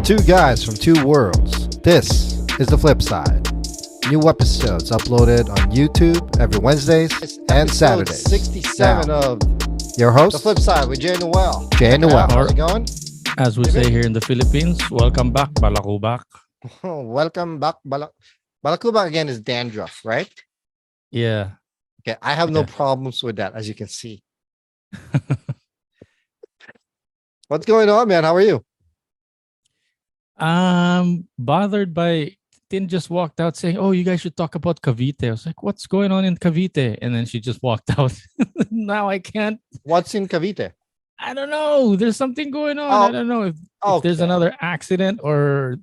Two guys from two worlds. This is the FlipSide. New episodes uploaded on YouTube every Wednesdays and Saturdays. 67 Now, of your the host, FlipSide with Jay Noel. Jay Noel. How's it going? As we say here in the Philippines, welcome back, balakubak. Welcome back. Balakubak again is dandruff, right? Yeah. Okay, I have no Yeah. problems with that, as you can see. What's going on, man? How are you? Bothered by Tin just walked out saying, "Oh, you guys should talk about Cavite." I was like, "What's going on in Cavite?" And then she just walked out. Now I can't. What's in Cavite? I don't know. There's something going on. Oh, I don't know if there's okay. another accident or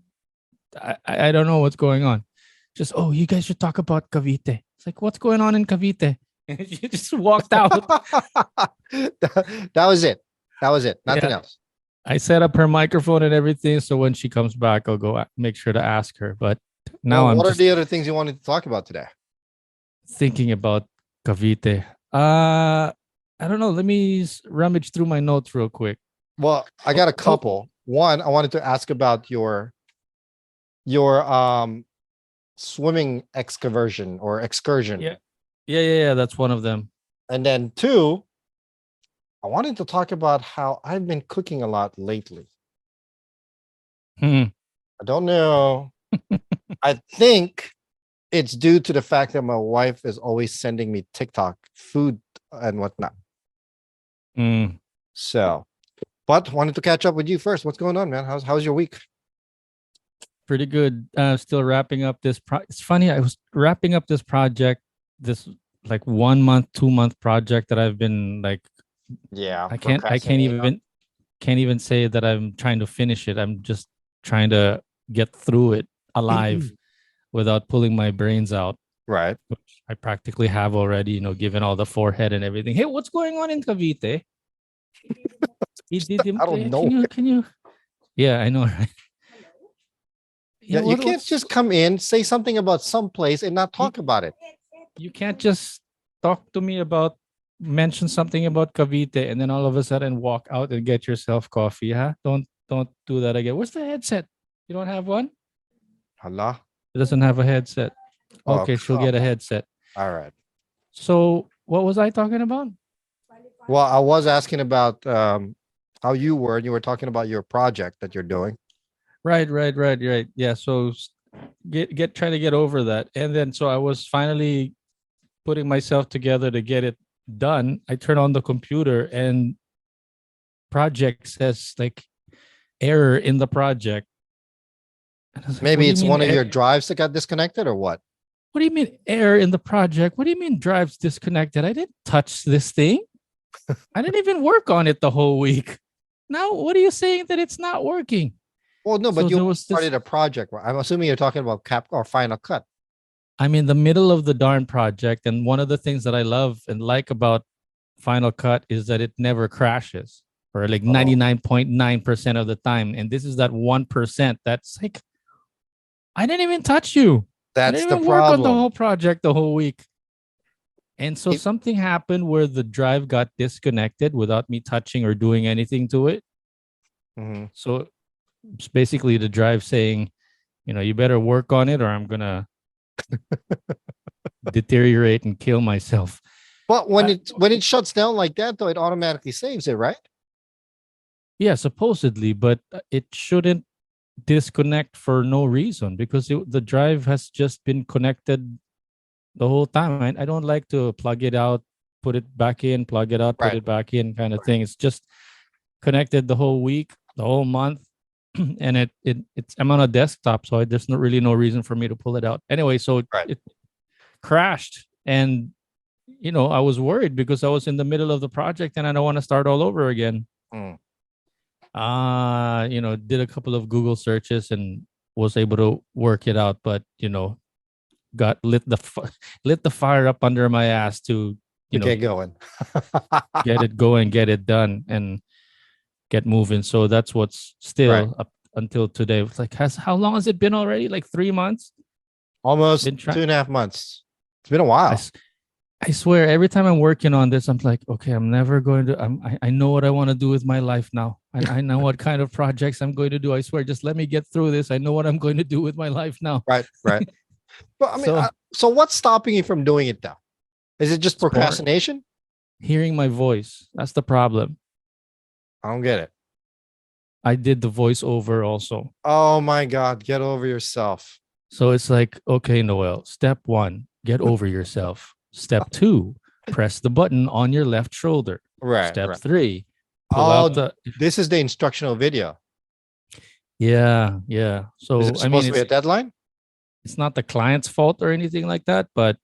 I don't know what's going on. Just, "Oh, you guys should talk about Cavite." It's like, what's going on in Cavite? And she just walked out. that was it. That was it. Nothing Yeah. else. I set up her microphone and everything, so when she comes back, I'll go make sure to ask her. But now Well, I'm what are just the other things you wanted to talk about today? thinking about Cavite. I don't know. Let me rummage through my notes real quick. Well, I got a couple. One, I wanted to ask about your swimming excursion or excursion. Yeah. That's one of them. And then two, I wanted to talk about how I've been cooking a lot lately. Hmm. I don't know. I think it's due to the fact that my wife is always sending me TikTok food and whatnot. Mm. So, but wanted to catch up with you first. What's going on, man? How's your week? Pretty good. Still wrapping up this. It's funny. I was wrapping up this project, this like 1 month, 2 month project that I've been like. Yeah, I can't even say that I'm trying to finish it. I'm just trying to get through it alive without pulling my brains out, right. which I practically have already, given all the forehead and everything. Hey, what's going on in Cavite? I don't know. Can you? Yeah, I know, right? Yeah, you can't just come in, say something about some place and not talk about it. You can't just talk to me about, mention something about Cavite and then all of a sudden walk out and get yourself coffee, huh? Don't do that again. Where's the headset? You don't have one? Allah. It doesn't have a headset. Oh, Okay, she'll get a headset. All right. So what was I talking about? Well, I was asking about how you were, and you were talking about your project that you're doing. Right. Yeah. So trying to get over that. And then so I was finally putting myself together to get it done. I turn on the computer and project says like error in the project. And I was like, Maybe "What do you it's mean one of your drives that got disconnected or what? What do you mean error in the project? What do you mean drives disconnected? I didn't touch this thing. I didn't even work on it the whole week. Now, what are you saying that it's not working?" Well, no, but So you there was started a project. I'm assuming you're talking about Cap or Final Cut. I'm in the middle of the darn project, and one of the things that I love and like about Final Cut is that it never crashes, or like 99.9% of the time. And this is that 1% that's like, I didn't even touch you. I That's didn't the even work on the problem. whole project the whole week. And so It- something happened where the drive got disconnected without me touching or doing anything to it. Mhm. So it's basically the drive saying, you better work on it or I'm going to deteriorate and kill myself. But when it shuts down like that, though, it automatically saves it, right? Yeah, supposedly, but it shouldn't disconnect for no reason because the drive has just been connected the whole time. I don't like to plug it out, put it back in, plug it out, put Right. it back in kind of thing. It's just connected the whole week, the whole month. And it's I'm on a desktop, so there's really no reason for me to pull it out. Anyway, so Right. it crashed. And I was worried because I was in the middle of the project and I don't want to start all over again. Mm. Did a couple of Google searches and was able to work it out, but got lit the fire up under my ass to Get going. get it going, get it done, and get moving. So that's what's still Right. up until today. It's like, how long has it been already? Like 3 months? Almost Been 2.5 months. It's been a while. I swear, every time I'm working on this, I'm like, okay, I'm never going to. I know what I want to do with my life now. I know what kind of projects I'm going to do. I swear, just let me get through this. I know what I'm going to do with my life now. Right, right. But I mean, So so what's stopping you from doing it though? Is it just it's boring. procrastination? Hearing my voice, that's the problem. I don't get it. I did the voiceover also. Oh my God, get over yourself. So it's like, okay, Noel, step one, get over yourself. Step two, press the button on your left shoulder. Right, Step right. three, pull out Oh, the. this is the instructional video. Yeah, yeah. Is So it I mean, supposed to be a deadline? it's not the client's fault or anything like that, but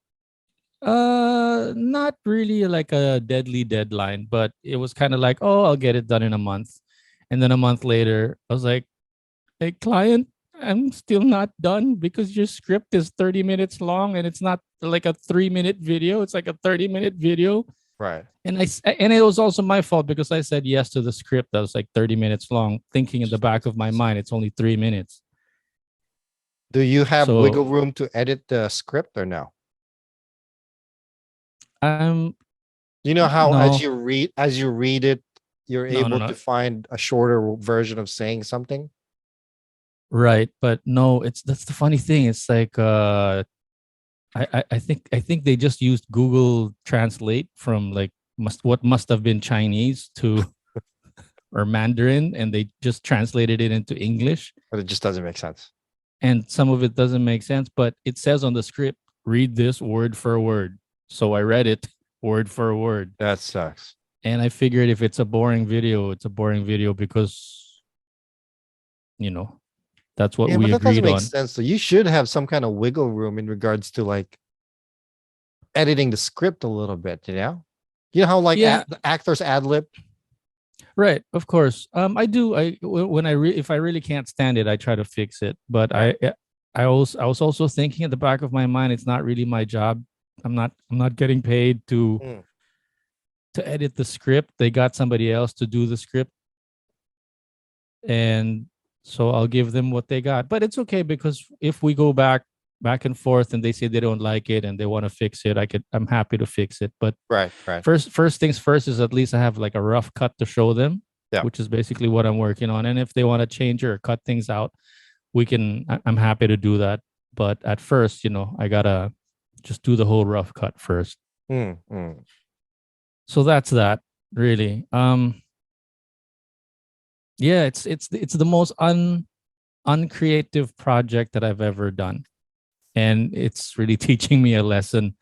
not really like a deadly deadline, but it was kind of like, oh, I'll get it done in a month. And then a month later, I was like, hey, client, I'm still not done because your script is 30 minutes long and it's not like a 3-minute video. It's like a 30-minute video. Right. And it was also my fault because I said yes to the script that was like 30 minutes long, thinking in the back of my mind, it's only 3 minutes. Do you have So wiggle room to edit the script or no? I'm You know how no, as you read it, you're no, no, able to no. find a shorter version of saying something? Right. But no, that's the funny thing. It's like I think they just used Google Translate from like what must have been Chinese to or Mandarin, and they just translated it into English. But it just doesn't make sense. And some of it doesn't make sense, but it says on the script, read this word for word. So I read it word for word. That sucks. And I figured if it's a boring video, it's a boring video because, you know, that's what Yeah, but we that doesn't agreed make on. sense. So you should have some kind of wiggle room in regards to like editing the script a little bit, you know? You know how like Yeah, the actors ad lib? right. Of course. I do. When if I really can't stand it, I try to fix it. But Right. I was also thinking at the back of my mind, it's not really my job. I'm not getting paid Mm. to edit the script. They got somebody else to do the script, and so I'll give them what they got. But it's okay because if we go back and forth and they say they don't like it and they want to fix it, I'm happy to fix it. But Right, right. first things first is at least I have like a rough cut to show them, Yeah. which is basically what I'm working on. And if they want to change or cut things out, I'm happy to do that. But at first, I gotta just do the whole rough cut first. Mm, mm. So that's that really. Yeah, it's the most uncreative project that I've ever done. And it's really teaching me a lesson,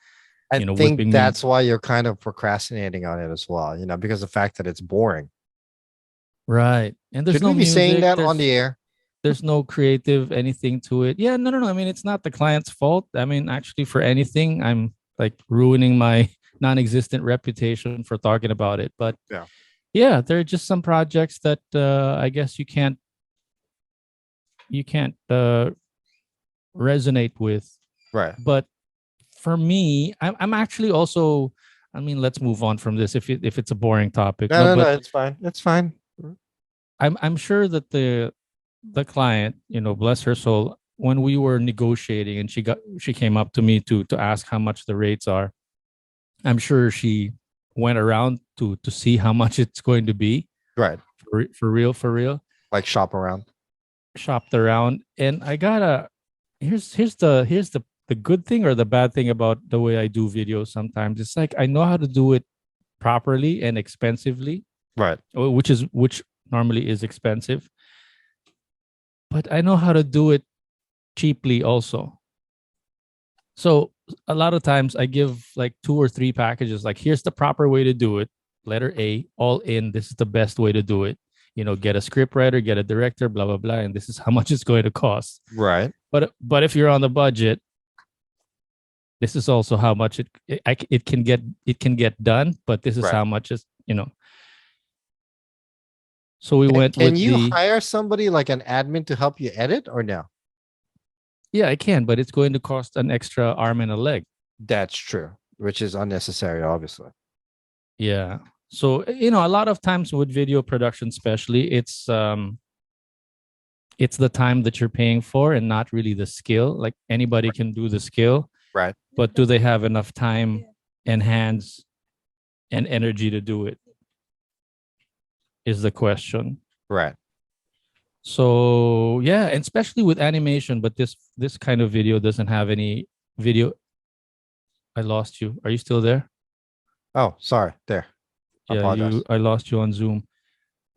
I think whipping me. that's why you're kind of procrastinating on it as well, you know, because the fact that it's boring. Right. And there's Should no we be saying music. that on the air? There's no creative anything to it. Yeah, no. I mean, it's not the client's fault. I mean, actually, for anything, I'm like ruining my non-existent reputation for talking about it. But Yeah. yeah, there are just some projects that I guess you can't resonate with. Right. But for me, I'm actually also. I mean, let's move on from this if it's a boring topic. No, No, no, no. but It's fine. It's fine. I'm sure that the client, bless her soul, when we were negotiating and she came up to me to ask how much the rates are, I'm sure she went around to see how much it's going to be Right. for real, Like shop around. shopped around. And I gotta here's the good thing or the bad thing about the way I do videos. Sometimes it's like I know how to do it properly and expensively, Right. which normally is expensive, but I know how to do it cheaply also. So a lot of times I give like 2 or 3 packages, like here's the proper way to do it. Letter A, all in. This is the best way to do it. Get a script writer, get a director, blah blah blah, and this is how much it's going to cost. Right. But if you're on the budget, this is also how much it can get done. But this is Right. how much is. So we went Can with you hire somebody like an admin to help you edit or no? Yeah, I can, but it's going to cost an extra arm and a leg. That's true, which is unnecessary, obviously. Yeah. So, a lot of times with video production, especially, it's the time that you're paying for and not really the skill. Like anybody can do the skill, Right. but do they have enough time and hands and energy to do it is the question. Right. So yeah, and especially with animation, but this kind of video doesn't have any video. I lost you. Are you still there? Oh, sorry. There. I Yeah, apologize. I lost you on Zoom.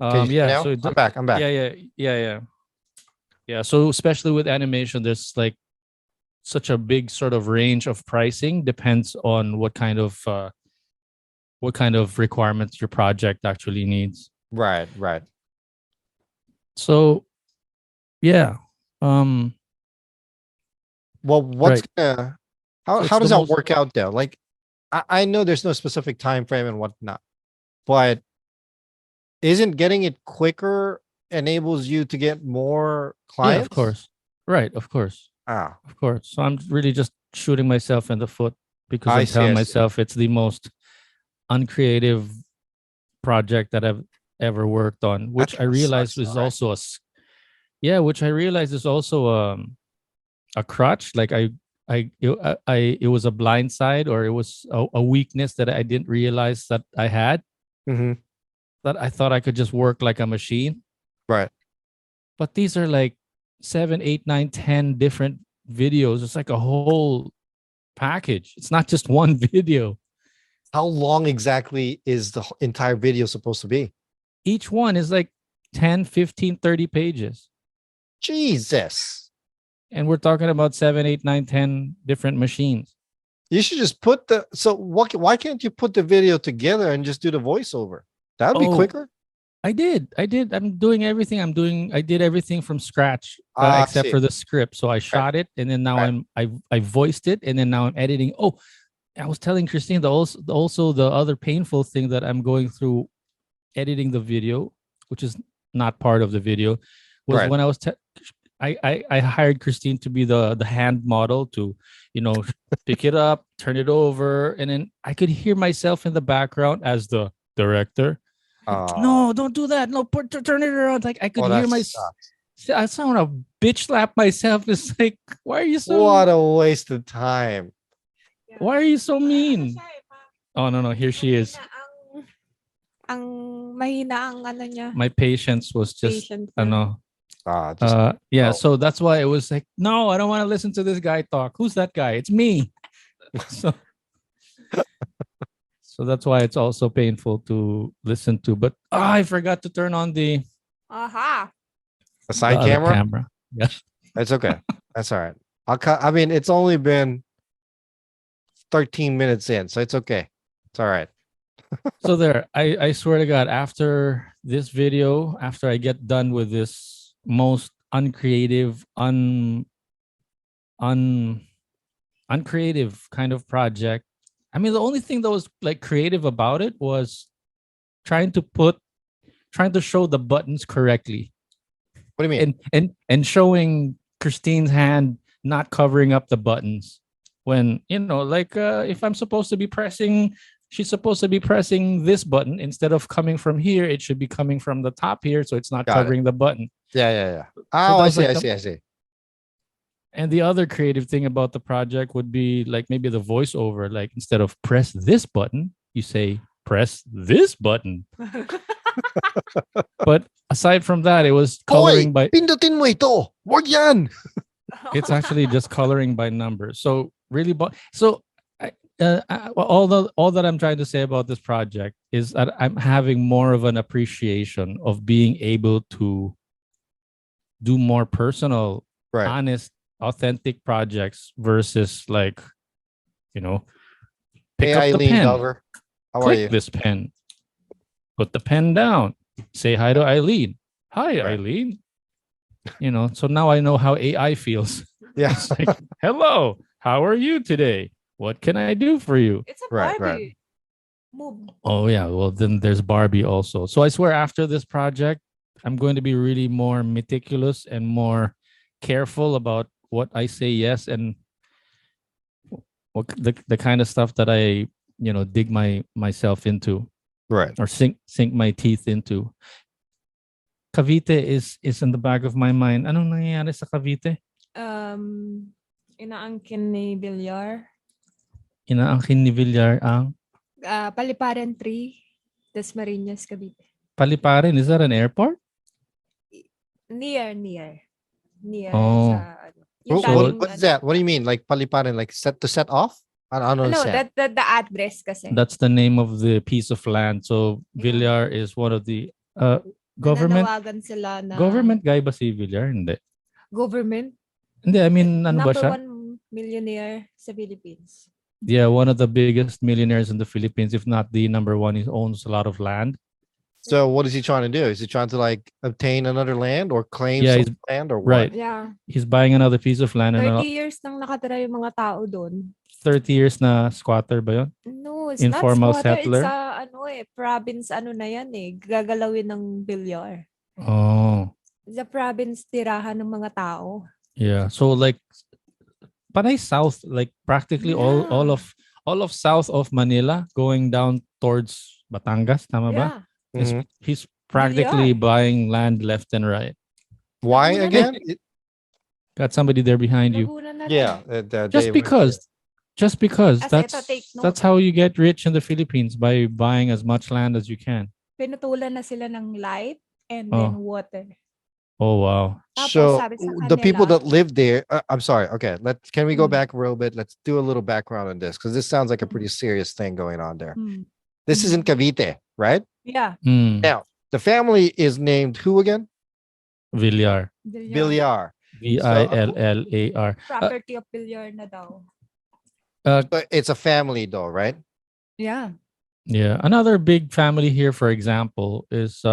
Can you see me Yeah, now? so I'm back. I'm back. yeah. So especially with animation, there's like such a big sort of range of pricing. Depends on what kind of requirements your project actually needs. Right. Right. So yeah, Well, what's right. gonna So it's how the does that most work out though? Like I know there's no specific time frame and whatnot, but isn't getting it quicker enables you to get more yeah, of clients? course. Right, of course. Ah, Of course. So I'm really just shooting myself in the foot because I I'm see, telling I see. myself it's the most uncreative project that I've ever worked on, That which I kinda realized sucks, was though, right? also which I realized is also a crutch. Like it was a blind side, or it was a weakness that I didn't realize that I had, Mhm. that I thought I could just work like a machine. Right. But these are like 7, 8, 9, 10 different videos. It's like a whole package. It's not just one video. How long exactly is the entire video supposed to be? Each one is like 10, 15, 30 pages. Jesus. And we're talking about 7, 8, 9, 10 different machines. You should just put the why can't you put the video together and just do the voiceover? That would be Oh, quicker. I did. I'm doing everything. I did everything from scratch, I except see. for the script. So I Right. shot it, and then now Right. I voiced it, and then now I'm editing. Oh, I was telling Christine the also the other painful thing that I'm going through editing the video, which is not part of the video, was Right. when I hired Christine to be the hand model to, pick it up, turn it over, and then I could hear myself in the background as the director. Like, Uh, no, don't do that. No, turn it around. Like I could well, hear that my. sucks. I sound a bitch slap myself. It's like, why are you so? What a waste of time. Why are you so mean? Oh no, here she is. Ang mahina ang ano niya. My patience was just, Patience I don't niya. know. Oh. So that's why it was like, no, I don't want to listen to this guy talk. Who's that guy? It's me. so so that's why it's also painful to listen to. But I forgot to turn on the Aha. A side other camera? camera. Yeah. That's okay. That's all right. I'll cut. I mean, it's only been 13 minutes in, so it's okay. It's all right. So there, I swear to God, after this video, after I get done with this most uncreative, uncreative kind of project. I mean, the only thing that was like creative about it was trying to show the buttons correctly. What do you mean? And showing Christine's hand not covering up the buttons when, if I'm supposed to be pressing, she's supposed to be pressing this button instead of coming from here. It should be coming from the top here, so it's not Got covering the button. Yeah. So Oh, that I was see. like I see. And the other creative thing about the project would be like maybe the voiceover. Like instead of press this button, you say press this button. But aside from that, it was coloring by. Pindutin mo ito. Wag yan. It's actually just coloring by numbers. So really, all that I'm trying to say about this project is that I'm having more of an appreciation of being able to do more personal, Right. honest, authentic projects versus like, pick Hey, up the Eileen pen, Dover. How are click you? this pen, put the pen down, say hi to Eileen. Hi, Right. Eileen. So now I know how AI feels. Yeah. It's like, hello, how are you today? What can I do for you? It's a Right, Barbie. Move. Oh, yeah. Well, then there's Barbie also. So I swear after this project, I'm going to be really more meticulous and more careful about what I say yes and what the kind of stuff that I, dig myself into Right. or sink my teeth into. Cavite is in the back of my mind. Anong nangyayari sa Cavite? Inaangkin ni Villar. Inaangkin ni Villar ang Paliparan 3, Dasmariñas, Cavite. Paliparin. Is that an airport? Near Oh. sa ano. Yung What's daming, that? What do you mean? Like paliparan, like set off? I don't No, understand. the address kasi. That's the name of the piece of land. So Villar is one of the government Nananawagan sila na government guy ba si Villar? Hindi. government. Hindi, I mean, ano ba Number siya? 1 millionaire sa Philippines. Yeah, one of the biggest millionaires in the Philippines, if not the number one. He owns a lot of land. So what is he trying to do? Is he trying to like obtain another land or claim Yeah, some land or right. what? Yeah. He's buying another piece of land 30 and years nang nakatira yung mga tao doon. 30 years na squatter ba yun? No, it's Informal not squatter. settler? It's province na yan eh. Gagalawin ng Villar. Oh, It's a province tirahan ng mga tao. yeah. So like panay south, like practically all of south of Manila going down towards Batangas, tama ba? Yeah. Is- He's practically Villar. buying land left and right. Why Laguna again? Got somebody there behind you. Laguna na rin. Yeah. Just because Kasi ito, take note. that's how you get rich in the Philippines, by buying as much land as you can. Pinutulan na sila ng light and Oh. then water. Oh wow. Tapos So sabi sa the people kanila- that live there, I'm sorry. Okay, can we go Mm. back a little bit? Let's do a little background on this because this sounds like a pretty serious thing going on there. Hmm. This is in Cavite, right? Yeah. Hmm. Now the family is named who again? Villar. Villar. Villar. Property of Villar na daw. But it's a family though, right? Yeah. Yeah. Another big family here, for example, is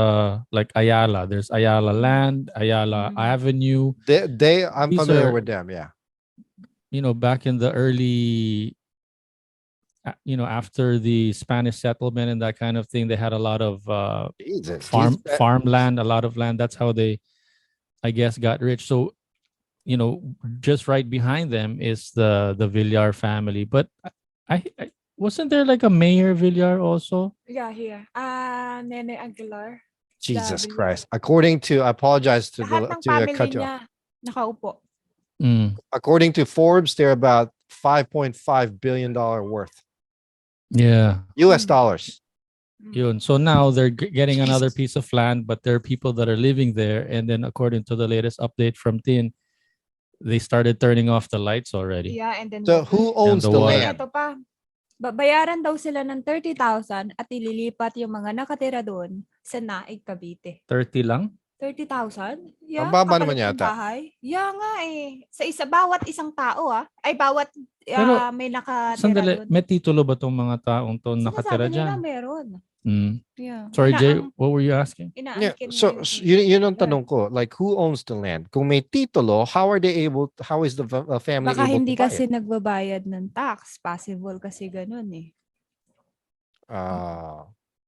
like Ayala. There's Ayala Land, Ayala Mm. Avenue. I'm These familiar are- with them. Yeah. You know, back in the early, after the Spanish settlement and that kind of thing, they had a lot of Jesus. farmland, a lot of land. That's how they, I guess, got rich. So, just right behind them is the Villar family. But I wasn't there like a Mayor Villar also? Yeah, here. Nene Aguilar. Jesus Villar. Christ. According to, I apologize to Lahat ng to family cut you off. niya nakaupo. Mm. According to Forbes, they're about $5.5 billion worth. Yeah. US Mm. dollars. Yun. So now they're getting another Jesus. piece of land, but there are people that are living there. And then according to the latest update from TIN, they started turning off the lights already. Yeah, and then So water. who owns the the water. land? Ito pa. Babayaran daw sila ng 30,000 at ililipat yung mga nakatira doon sa Naig, Cavite. 30 lang? 30,000? Yeah, Ang baba kapalit naman ng yata. bahay. Yeah nga eh. Bawat isang tao ay bawat Pero, may nakatira Sandali, doon. may titulo ba tong mga taong to nakatira Sinasabi nila dyan? meron. Mm. Yeah. Sorry, Jay, what were you asking? Yeah. Inaangkin So yun ang tanong ko. Like, who owns the land? Kung may titulo, how is the family Baka able hindi to buy kasi it? nagbabayad ng tax. Possible kasi ganun eh.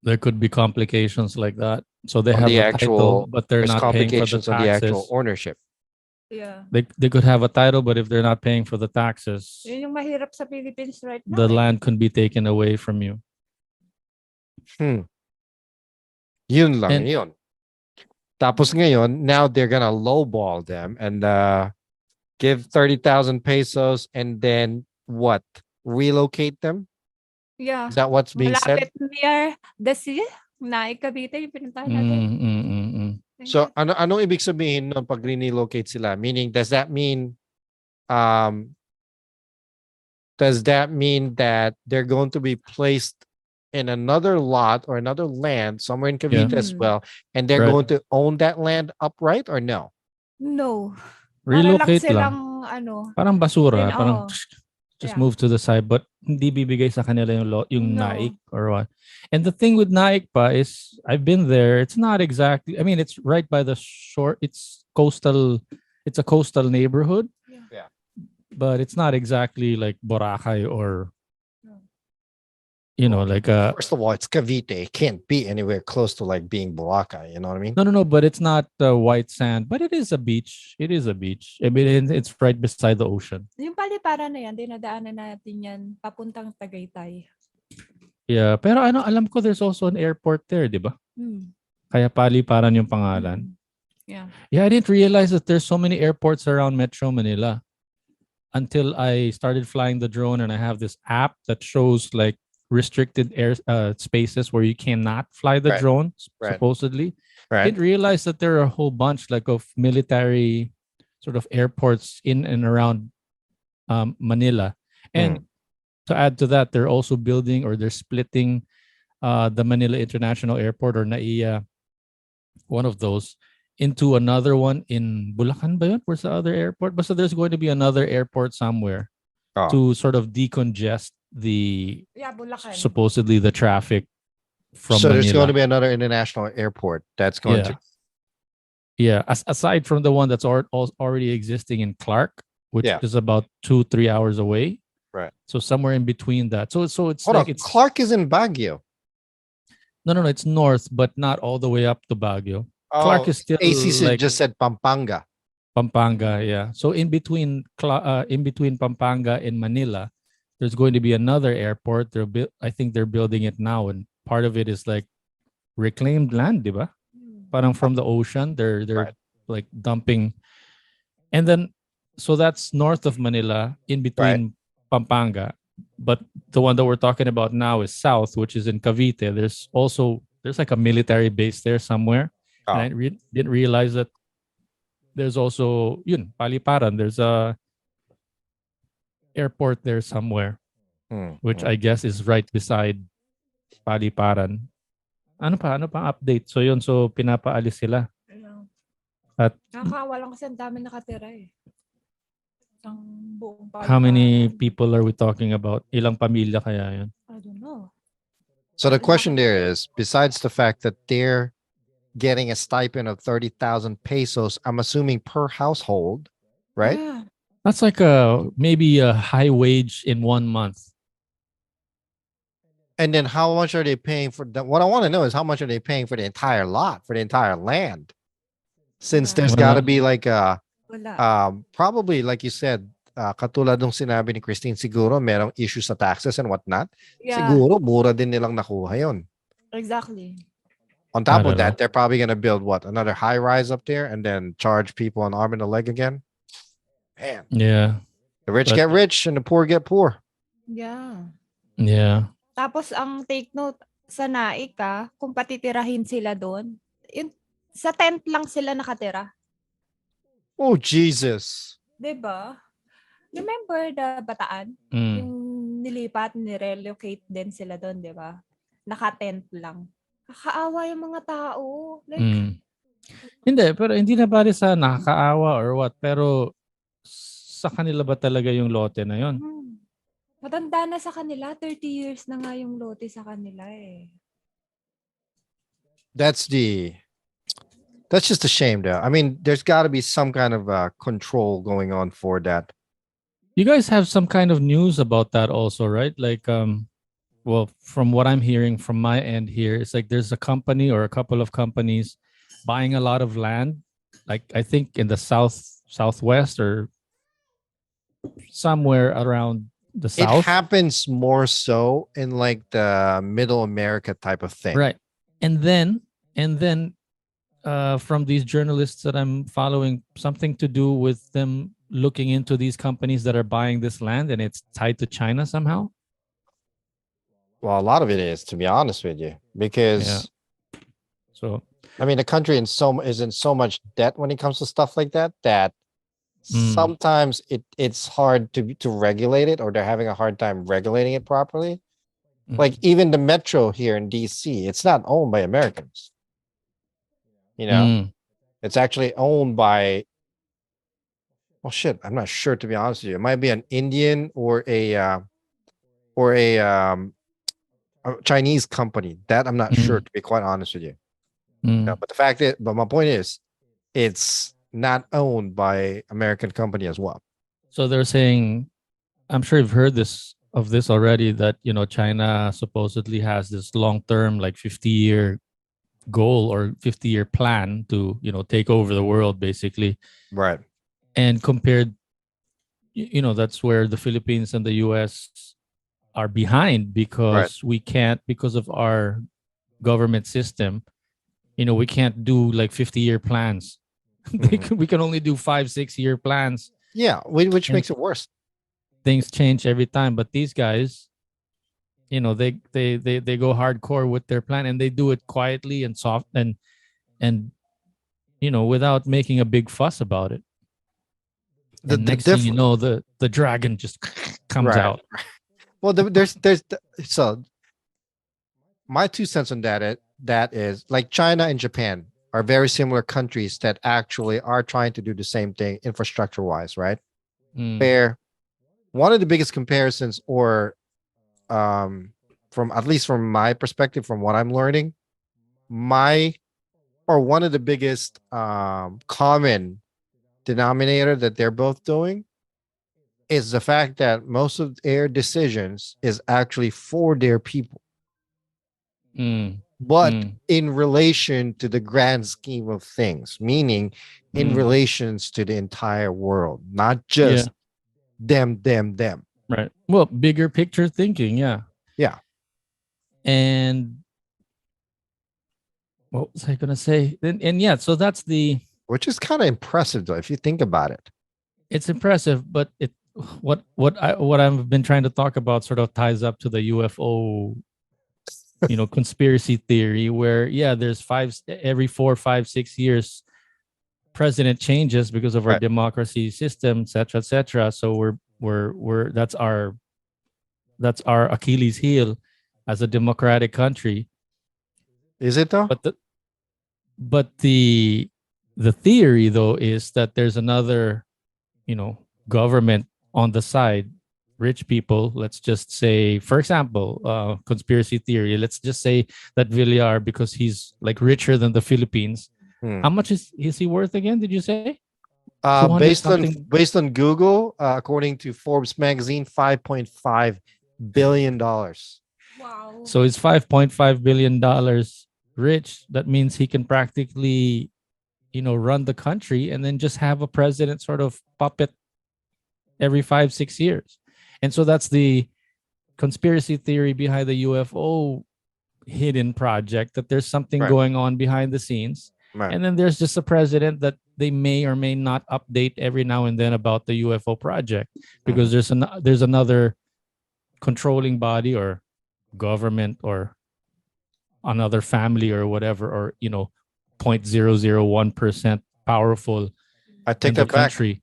There could be complications like that. So they On have the a title, actual- but they're There's not paying for the complications on the actual taxes. ownership. Yeah. They could have a title, but if they're not paying for the taxes, Yun yung mahirap sa Philippines right now. the eh. land could be taken away from you. Yun lang And- yun. Tapos ngayon, now they're gonna lowball them and give 30,000 pesos and then what? Relocate them? Yeah. Is that what's being said? Malapit near the sea. Naig, Cavite yung pinuntahan natin. So anong ibig sabihin nun pag relocate sila? Meaning, does that mean that they're going to be placed in another lot or another land somewhere in Cavite as Mhm. well, and they're Right. going to own that land upright or no? No. Relocate Para lang lang. silang Parang basura, Then, parang oo. just Yeah. move to the side, but hindi bibigay sa kanila yung No. naik or what. And the thing with naik pa is, I've been there. It's not exactly. I mean, it's right by the shore. It's coastal. It's a coastal neighborhood. Yeah. But it's not exactly like Boracay or, No. like a. First of all, it's Cavite. It can't be anywhere close to like being Boracay. You know what I mean? No. But it's not white sand. But it is a beach. It is a beach. I mean, it's right beside the ocean. Yung paliparan na yan, dinadaanan natin yan papuntang Tagaytay. Yeah, pero alam ko there's also an airport there, di ba? Kaya paliparan yung pangalan. Yeah. Yeah, I didn't realize that there's so many airports around Metro Manila. until I started flying the drone, and I have this app that shows like restricted air spaces where you cannot fly the Right. drone, Right. supposedly. Right. Didn't realize that there are a whole bunch like of military sort of airports in and around Manila. And to add to that, they're also building, or they're splitting the Manila International Airport, or NAIA, one of those, into another one in Bulacan ba yun? Where's the other airport? But so there's going to be another airport somewhere Oh. to sort of decongest the Yeah, Bulacan. supposedly the traffic from So Manila. there's going to be another international airport that's going to. Yeah. Aside from the one that's already existing in Clark, which is about 2-3 hours away. Right. So somewhere in between that. So it's Hold like on. it's Clark is in Baguio. No, it's north, but not all the way up to Baguio. Oh, Clark is still ACC like just said Pampanga. Pampanga, yeah. So in between Pampanga and Manila, there's going to be another airport. I think they're building it now, and part of it is like reclaimed land, diba? Parang from the ocean, they're like dumping, and then so that's north of Manila, in between Pampanga. But the one that we're talking about now is south, which is in Cavite. There's like a military base there somewhere, and I didn't realize that there's also Paliparan. There's a airport there somewhere, which I guess is right beside Paliparan. Ano pa update? So yun, so pinapaalis sila. At nakakawa lang kasi ang dami nakatira eh. How many people are we talking about? Ilang pamilya kaya yun? I don't know. So the question there is, besides the fact that they're getting a stipend of 30,000 pesos, I'm assuming per household, right? Yeah. That's like maybe a high wage in 1 month. And then how much are they paying for that? What I want to know is how much are they paying for the entire lot, for the entire land? Since there's got to be like probably like you said, katulad nung sinabi ni Christine, siguro merong issues sa taxes and whatnot. Yeah. Siguro mura din nilang nakuha yun. Exactly. On top of that, they're probably going to build another high rise up there and then charge people an arm and a leg again. Man. Yeah. The rich get rich and the poor get poor. Yeah. Yeah. Tapos ang take note sa Naika, kung patitirahin sila doon, sa tent lang sila nakatira. Oh, Jesus. Diba? Remember the Bataan? Yung nilipat, nirelocate din sila doon, diba? Naka-tent lang. Kakaawa yung mga tao. Like, hindi na bali sa nakakaawa or what, pero sa kanila ba talaga yung lote na yun? Matanda na sa kanila. 30 years na nga yung lote sa kanila eh. That's just a shame though. I mean, there's got to be some kind of control going on for that. You guys have some kind of news about that also, right? Like, well, from what I'm hearing from my end here, it's like there's a company or a couple of companies buying a lot of land, like I think in the southwest or somewhere around the south. It happens more so in like the middle America type of thing. Right. And then from these journalists that I'm following, something to do with them looking into these companies that are buying this land, and it's tied to China somehow. Well, a lot of it is, to be honest with you, because so I mean, the country is in so much debt when it comes to stuff like that sometimes it's hard to regulate it, or they're having a hard time regulating it properly. Like even the metro here in DC, it's not owned by Americans. It's actually owned by, well, shit, I'm not sure, to be honest with you. It might be an Indian or a Chinese company. That I'm not sure, to be quite honest with you. But my point is, it's not owned by American company as well. So they're saying, I'm sure you've heard of this already, that China supposedly has this long-term, like 50-year goal or 50-year plan to take over the world, basically. Right. And compared, that's where the Philippines and the US are behind, because we can't, because of our government system, we can't do like 50-year plans. We can only do 5-6 year plans. Yeah, which makes it worse. things change every time. But these guys, they go hardcore with their plan, and they do it quietly and soft and without making a big fuss about it. The And the next thing you diff- know, the dragon just comes Right. out. Well, so my 2 cents on that is like China and Japan are very similar countries that actually are trying to do the same thing infrastructure wise, right? Mm, Where one of the biggest comparisons, or from at least from my perspective, from what I'm learning, one of the biggest common denominator that they're both doing is the fact that most of their decisions is actually for their people, mm, but mm, in relation to the grand scheme of things, meaning in mm. relations to the entire world, not Yeah, just them. right. Well, bigger picture thinking, yeah. Yeah. And what was I gonna say? And yeah, so that's Which is kind of impressive though, if you think about it. it's impressive, but what I've been trying to talk about sort of ties up to the UFO, conspiracy theory, where there's every 4, 5, 6 years, president changes because of our Right. democracy system, etc., etc. So we're that's our Achilles heel as a democratic country. Is it though? But the theory though is that there's another, government on the side, rich people. Let's just say, for example, conspiracy theory. Let's just say that Villar, because he's like richer than the Philippines. How much is he worth again? Did you say? 200 Based on Google, according to Forbes magazine, $5.5 billion. Wow. So he's $5.5 billion rich. That means he can practically, run the country, and then just have a president sort of puppet every 5, 6 years. And so that's the conspiracy theory behind the UFO hidden project, that there's something Right. going on behind the scenes. Right. And then there's just a president that they may or may not update every now and then about the UFO project, because there's another controlling body or government or another family or whatever, or 0.001% powerful I take in the that back. country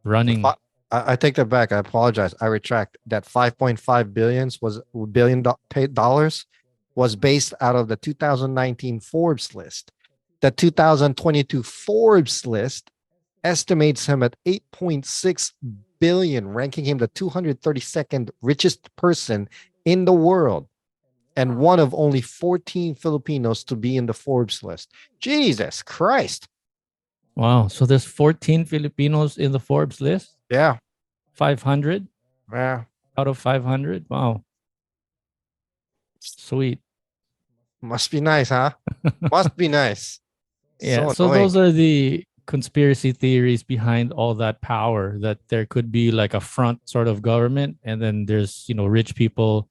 running. I take that back. I apologize. I retract. That 5.5 billion dollars was based out of the 2019 Forbes list. The 2022 Forbes list estimates him at 8.6 billion, ranking him the 232nd richest person in the world, and one of only 14 Filipinos to be in the Forbes list. Jesus Christ. Wow. So there's 14 Filipinos in the Forbes list? Yeah. 500 Yeah. out of 500? Wow. Sweet. Must be nice, huh? Must be nice. Yeah. So annoying. those are the conspiracy theories behind all that power, that there could be like a front sort of government, and then there's, rich people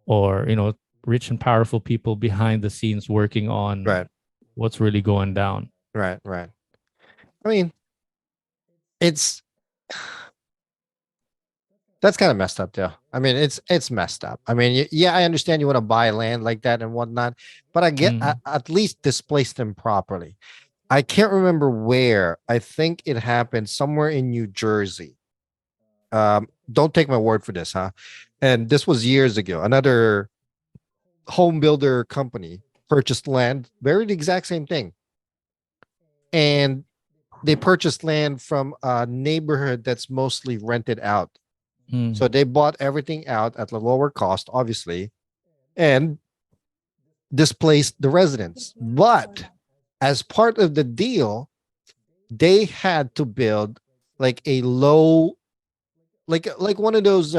or, rich and powerful people behind the scenes working on Right. what's really going down. Right. I mean, that's kind of messed up, though. I mean, it's messed up. I mean, I understand you want to buy land like that and whatnot, but I get at least displace them properly. I can't remember where. I think it happened somewhere in New Jersey. Don't take my word for this, huh? And this was years ago. Another home builder company purchased land, very the exact same thing. And they purchased land from a neighborhood that's mostly rented out. So they bought everything out at a lower cost, obviously, and displaced the residents. But as part of the deal, they had to build like a low, like one of those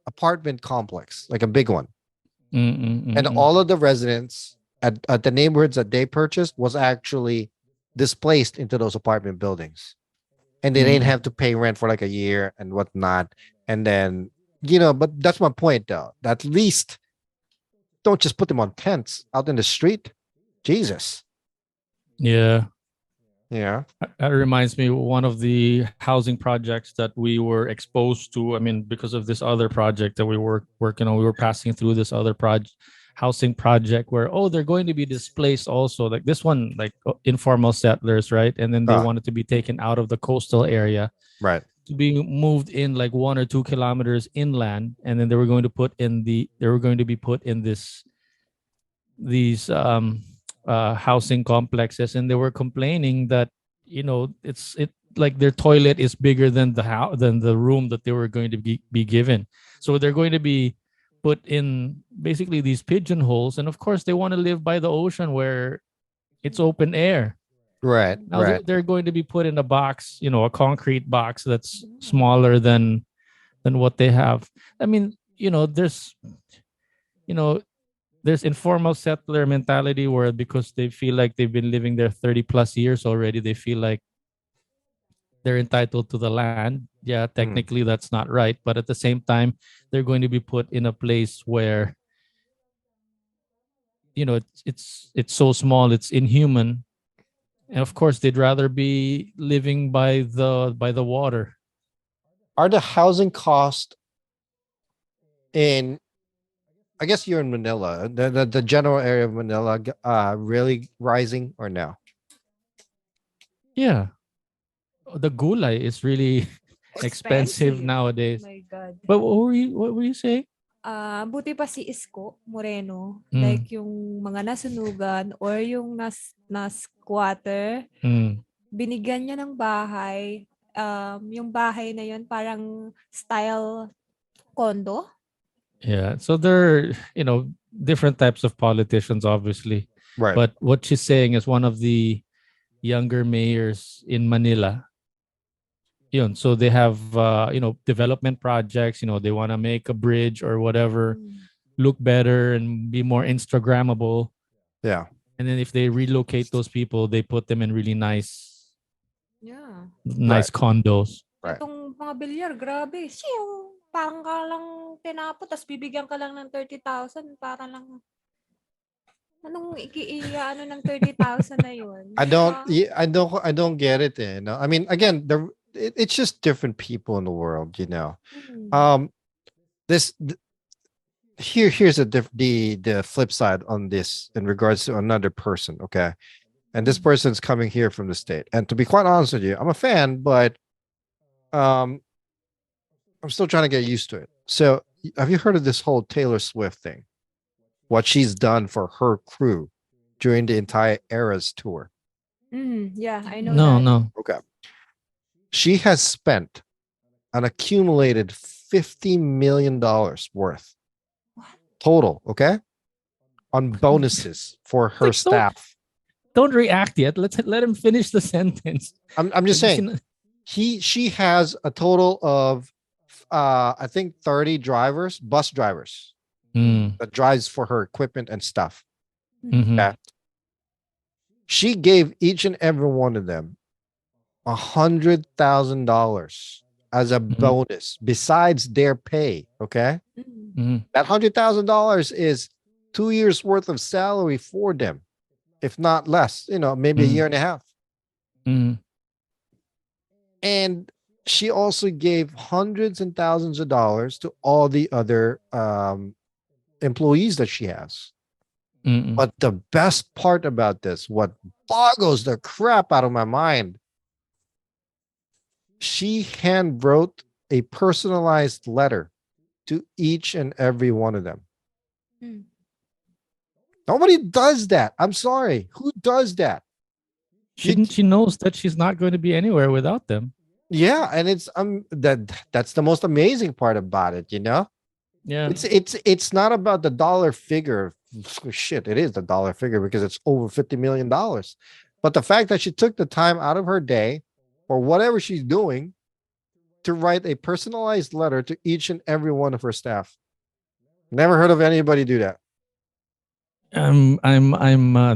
apartment complex, like a big one. And all of the residents at the neighborhoods that they purchased was actually displaced into those apartment buildings. And they didn't have to pay rent for like a year and whatnot. And then, but that's my point though. At least don't just put them on tents out in the street. Jesus. Yeah. Yeah. That reminds me one of the housing projects that we were exposed to. I mean, because of this other project that we were working on, we were passing through this other project, housing project where, oh, they're going to be displaced also. Like this one, like informal settlers, right? And then they wanted to be taken out of the coastal area, Right. to be moved in like 1 or 2 kilometers inland. And then they were going to be put in these housing complexes, and they were complaining that it like their toilet is bigger than the room that they were going to be given. So they're going to be put in basically these pigeonholes, and of course they want to live by the ocean where it's open air. Right. Now Right. they're going to be put in a box, a concrete box that's smaller than what they have. I mean, you know there's informal settler mentality where, because they feel like they've been living there 30 plus years already, they feel like they're entitled to the land. Yeah, technically that's not right, but at the same time they're going to be put in a place where it's so small, it's inhuman. And of course they'd rather be living by the water. Are the housing cost in, I guess you're in Manila, the general area of Manila, really rising or no? Yeah, the gulay is really expensive nowadays. Oh my God. But what were you saying? Buti pa si Isko Moreno, like yung mga nasunugan or yung na-squatter, binigyan niya ng bahay. Yung bahay na yun parang style condo. Yeah, so there are, different types of politicians, obviously. Right. But what she's saying is one of the younger mayors in Manila. So they have, development projects. They want to make a bridge or whatever look better and be more Instagrammable. Yeah. And then if they relocate those people, they put them in really nice condos. Right. Itong mga bilyar, grabe. Parang ka lang tinapot, tapos bibigyan ka lang ng 30,000 para lang. Anong ano ng 30,000 na yun? I don't get it. I mean, again, it's just different people in the world. Here's the flip side on this in regards to another person. Okay, and this person's coming here from the state. And to be quite honest with you, I'm a fan, but I'm still trying to get used to it. So, have you heard of this whole Taylor Swift thing? What she's done for her crew during the entire Eras tour. Yeah, I know. No. Okay. She has spent an accumulated $50 million worth total, okay, on bonuses for her staff. Don't react yet. Let him finish the sentence. I'm just saying, she has a total of I think 30 bus drivers that drives for her equipment and stuff. Okay. She gave each and every one of them $100,000 as a bonus besides their pay. Okay. That $100,000 is 2 years worth of salary for them, if not less, maybe a year and a half. And she also gave hundreds and thousands of dollars to all the other employees that she has. But the best part about this, what boggles the crap out of my mind, she hand wrote a personalized letter to each and every one of them. Nobody does that. I'm sorry. Who does that? She knows that she's not going to be anywhere without them. Yeah, and it's that's the most amazing part about it, Yeah. It's not about the dollar figure. Shit, it is the dollar figure because it's over $50 million. But the fact that she took the time out of her day or whatever she's doing to write a personalized letter to each and every one of her staff. Never heard of anybody do that.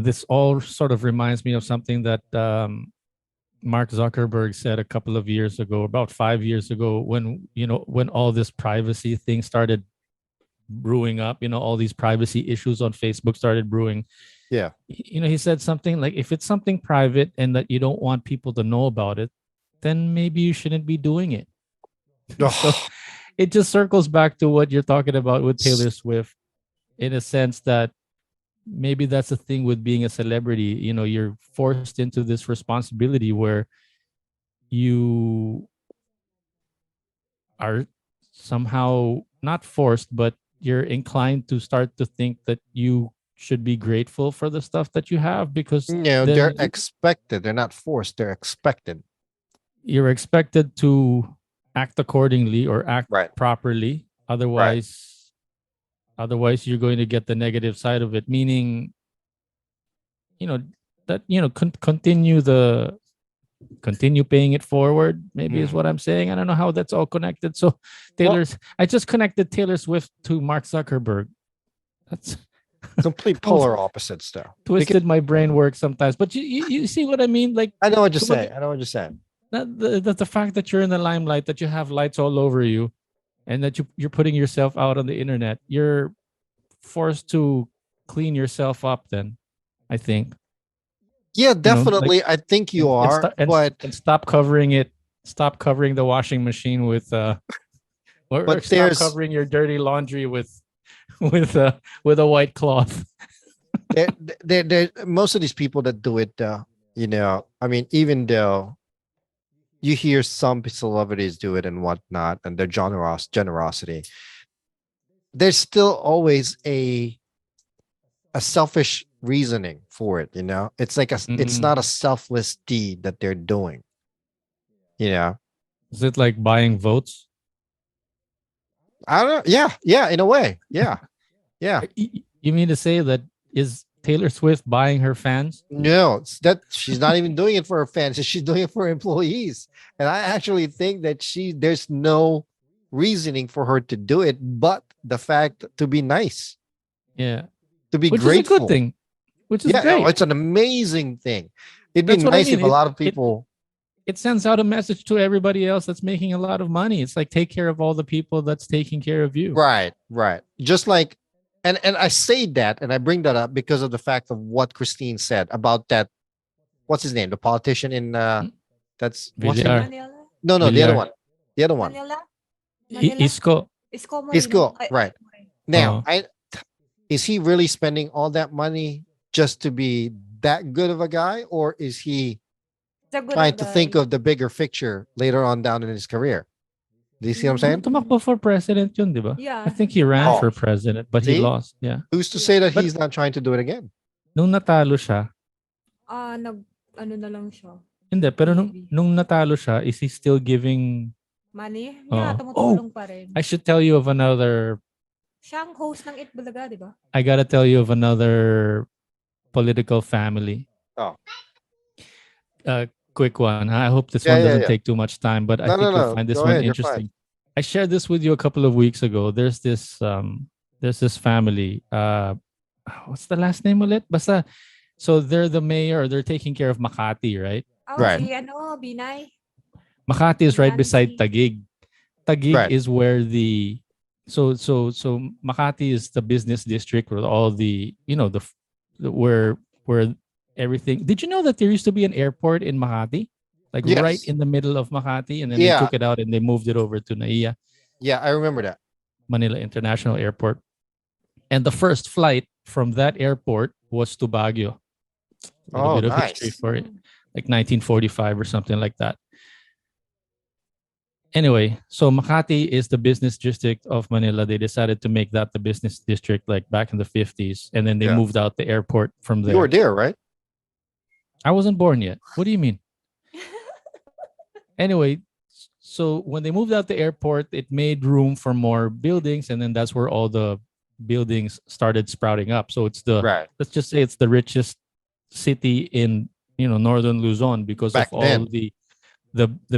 This all sort of reminds me of something that Mark Zuckerberg said a couple of years ago, about 5 years ago, when all this privacy thing started brewing up, all these privacy issues on Facebook started brewing. Yeah. He said something like, if it's something private and that you don't want people to know about it, then maybe you shouldn't be doing it. So it just circles back to what you're talking about with Taylor Swift, in a sense that maybe that's the thing with being a celebrity. You're forced into this responsibility where you are somehow not forced, but you're inclined to start to think that you should be grateful for the stuff that you have, because they're expected. They're not forced. They're expected. You're expected to act accordingly or act properly. Otherwise you're going to get the negative side of it, meaning that continue paying it forward, maybe is what I'm saying. I don't know how that's all connected. So I just connected Taylor Swift to Mark Zuckerberg. That's complete polar opposites though. Twisted my brain work sometimes, but you see what I mean? Like, I know what you're saying. The fact that you're in the limelight, that you have lights all over you, and that you're putting yourself out on the internet, you're forced to clean yourself up then, I think. Yeah, definitely. I think you are. And stop covering it. Stop covering the washing machine with or stop covering your dirty laundry with a white cloth. Most of these people that do it, I mean, even though you hear some celebrities do it and whatnot, and their generosity, there's still always a selfish reasoning for it. It's like it's not a selfless deed that they're doing. Is it like buying votes? I don't know. Yeah, in a way. Yeah. You mean to say that is Taylor Swift buying her fans? No, it's that she's not even doing it for her fans. She's doing it for her employees. And I actually think that there's no reasoning for her to do it, but the fact to be nice. Yeah. To be grateful. Which is a good thing. Which is great. It's an amazing thing. It'd be nice if a lot of people... It sends out a message to everybody else that's making a lot of money. It's like, take care of all the people that's taking care of you. Right. Just like... And I say that, and I bring that up because of the fact of what Christine said about that. What's his name? The politician in that's Villar. No, the other one. The other one. Manila? Isko. Right. Now, is he really spending all that money just to be that good of a guy, or is he trying to think of the bigger picture later on down in his career? Do you see what I'm saying? Tumakbo for president yun, di ba? Yeah. I think he ran for president, but he lost. Yeah. Who's to say that he's not trying to do it again? Nung natalo siya. Ano na lang siya. Hindi, pero nung natalo siya, is he still giving money? Yeah, tumutulong pa rin. I should tell you of another... Siyang host ng Itbulaga, di ba? I gotta tell you of another political family. Quick one. I hope this one doesn't take too much time, but I think you'll find this one interesting. I shared this with you a couple of weeks ago. There's this family. What's the last name ulit? Basta, so they're the mayor, or they're taking care of Makati, right? Right. Binay. Makati is right beside Taguig. Taguig is where the so Makati is the business district where all the where everything. Did you know that there used to be an airport in Makati? Like right in the middle of Makati, and then they took it out and they moved it over to Naiya. Yeah, I remember that. Manila International Airport. And the first flight from that airport was to Baguio. A little bit of history for it. Like 1945 or something like that. Anyway, so Makati is the business district of Manila. They decided to make that the business district like back in the 50s. And then they moved out the airport from there. You were there, right? I wasn't born yet. What do you mean? Anyway, so when they moved out the airport, it made room for more buildings. And then that's where all the buildings started sprouting up. So it's let's just say it's the richest city in, northern Luzon because of all the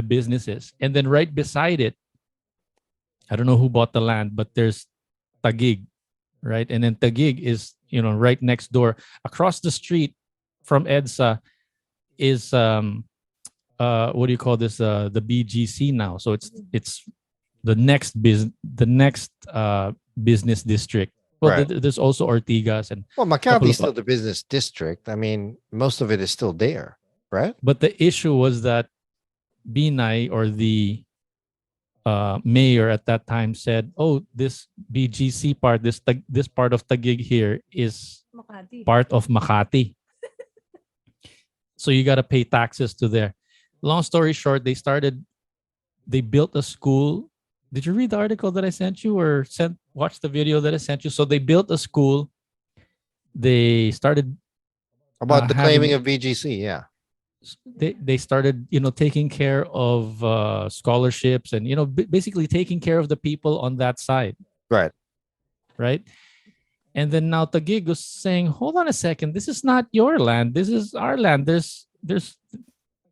businesses. And then right beside it, I don't know who bought the land, but there's Taguig, right? And then Taguig is, right next door. Across the street from EDSA is what do you call this? The BGC now. So it's the next business district Well, Right. there's also Ortigas and Well, couple Makati is of still the business district. I mean, most of it is still there, right? but the issue was that Binay or the mayor at that time said, "Oh, this BGC part, this part of Taguig here is Makati. part of Makati, so you got to pay taxes to there." Long story short, they built a school. Did you read the article that I sent you or watch the video that I sent you? So they built a school. They started About the claiming having of VGC, yeah. they started taking care of scholarships and basically taking care of the people on that side, Right. and then now Taguig was saying, hold on a second, this is not your land, this is our land. There's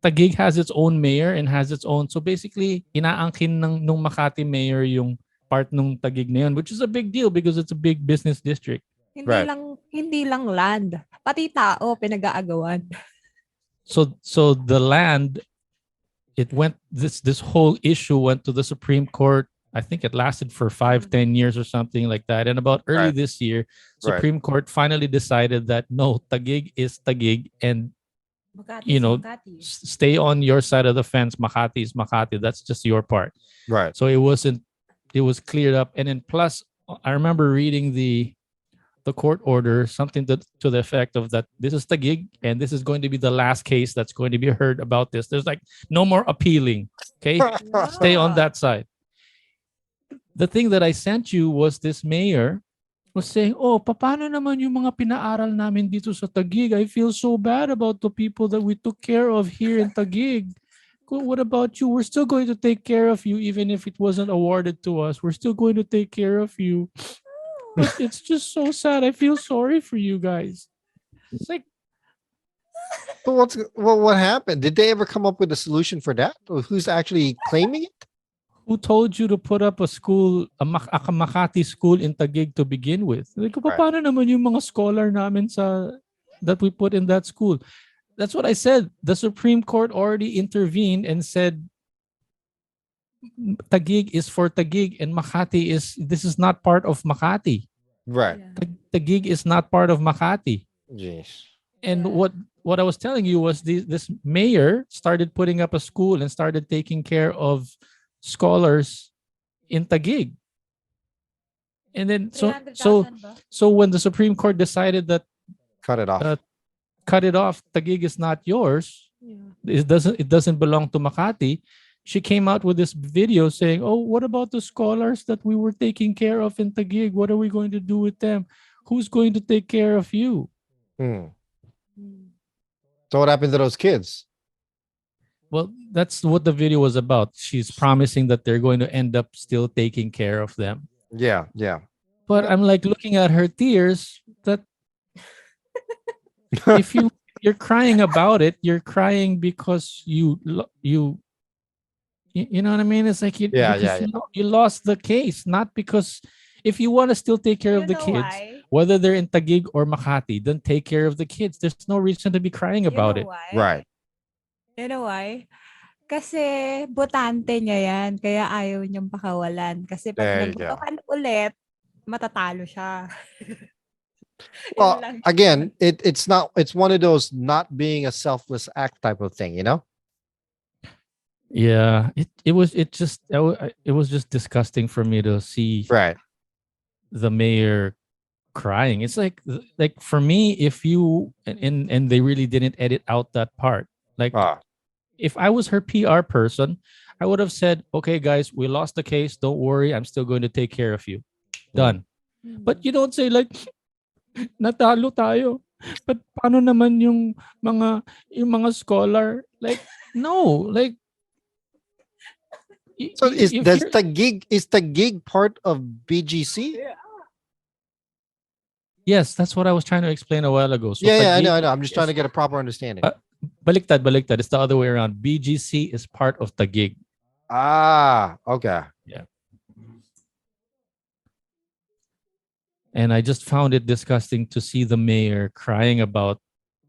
Taguig has its own mayor and has its own, so basically inaangkin nung Makati mayor yung part nung Taguig na yun, which is a big deal because it's a big business district. Right. Hindi lang land, pati tao pinag-aagawan. So the land, it went, this whole issue went to the Supreme Court. I think it lasted for 5-10 years or something like that. And about early Right. this year, Right. Supreme Court finally decided that no, Taguig is Taguig, and Makati You is know, Makati. stay on your side of the fence. Makati is Makati. That's just your part. Right. So it was cleared up. And then plus, I remember reading the court order, something to the effect of that this is Taguig and this is going to be the last case that's going to be heard about this. There's like no more appealing. Okay. Stay on that side. The thing that I sent you was this mayor was saying, oh, paano naman yung mga pinaaral namin dito sa Taguig? I feel so bad about the people that we took care of here in Taguig. What about you? We're still going to take care of you even if it wasn't awarded to us. We're still going to take care of you. It's just so sad. I feel sorry for you guys. It's like, But what happened? Did they ever come up with a solution for that? Or who's actually claiming it? who told you to put up a school, a Makati school in Taguig to begin with? Like, paano naman yung mga scholar namin that we put in that school? That's what I said. The Supreme Court already intervened and said Taguig is for Taguig and Makati this is not part of Makati. Right. Yeah. Taguig is not part of Makati. Jeez. And Yeah. what I was telling you was this mayor started putting up a school and started taking care of scholars in Taguig. And then so 300,000 ba? so when the Supreme Court decided that Cut it off. cut it off, Taguig is not yours, Yeah. it doesn't belong to Makati, she came out with this video saying, oh, what about the scholars that we were taking care of in Taguig? What are we going to do with them? Who's going to take care of you? Hmm. Hmm. So what happened to those kids? Well, that's what the video was about. She's promising that they're going to end up still taking care of them. Yeah. Yeah. But I'm like looking at her tears that if you're crying about it, you're crying because you know what I mean? It's like you lost the case, not because if you want to still take care of the kids, Why? whether they're in Taguig or Makati, then take care of the kids. There's no reason to be crying about it. Why? Right. You know why? Kasi botante niya yan, kaya ayaw niyang pakawalan. Kasi pag There you go. nagbotohan ulit, matatalo siya. Well, Yun lang. again, it's one of those not being a selfless act type of thing, you know? Yeah, it was just disgusting for me to see Right. the mayor crying. It's like for me, if you and they really didn't edit out that part. Like if I was her PR person, I would have said, okay, guys, we lost the case. Don't worry. I'm still going to take care of you. Done. But you don't say like, natalo tayo. But paano naman yung mga scholar? Like, no, like. So is the gig part of BGC? Yeah. Yes, that's what I was trying to explain a while ago. So Yeah, I Taguig know. I'm just trying to get a proper understanding. Baliktad. It's the other way around. BGC is part of Taguig. Okay. Yeah. And I just found it disgusting to see the mayor crying about,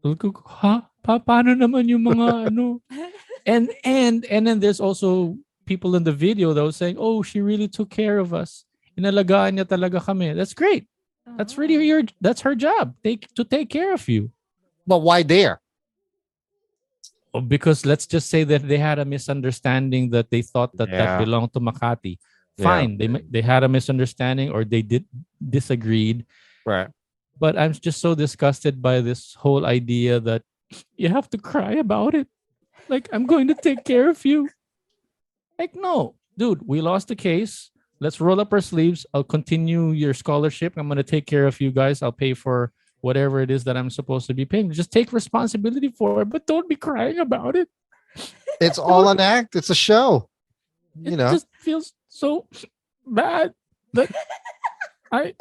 paano naman yung mga ano? And then there's also people in the video that was saying, oh, she really took care of us. Inalagaan niya talaga kami. That's great. That's really that's her job. To take care of you. But why there? Because let's just say that they had a misunderstanding that they thought that Yeah. belonged to Makati. Yeah. Fine, they had a misunderstanding or they disagreed. Right. But I'm just so disgusted by this whole idea that you have to cry about it. Like, I'm going to take care of you. Like, no, dude, we lost the case. Let's roll up our sleeves. I'll continue your scholarship. I'm going to take care of you guys. I'll pay for whatever it is that I'm supposed to be paying. Just take responsibility for it, but don't be crying about it. It's all an act. It's a show. It just feels so bad that I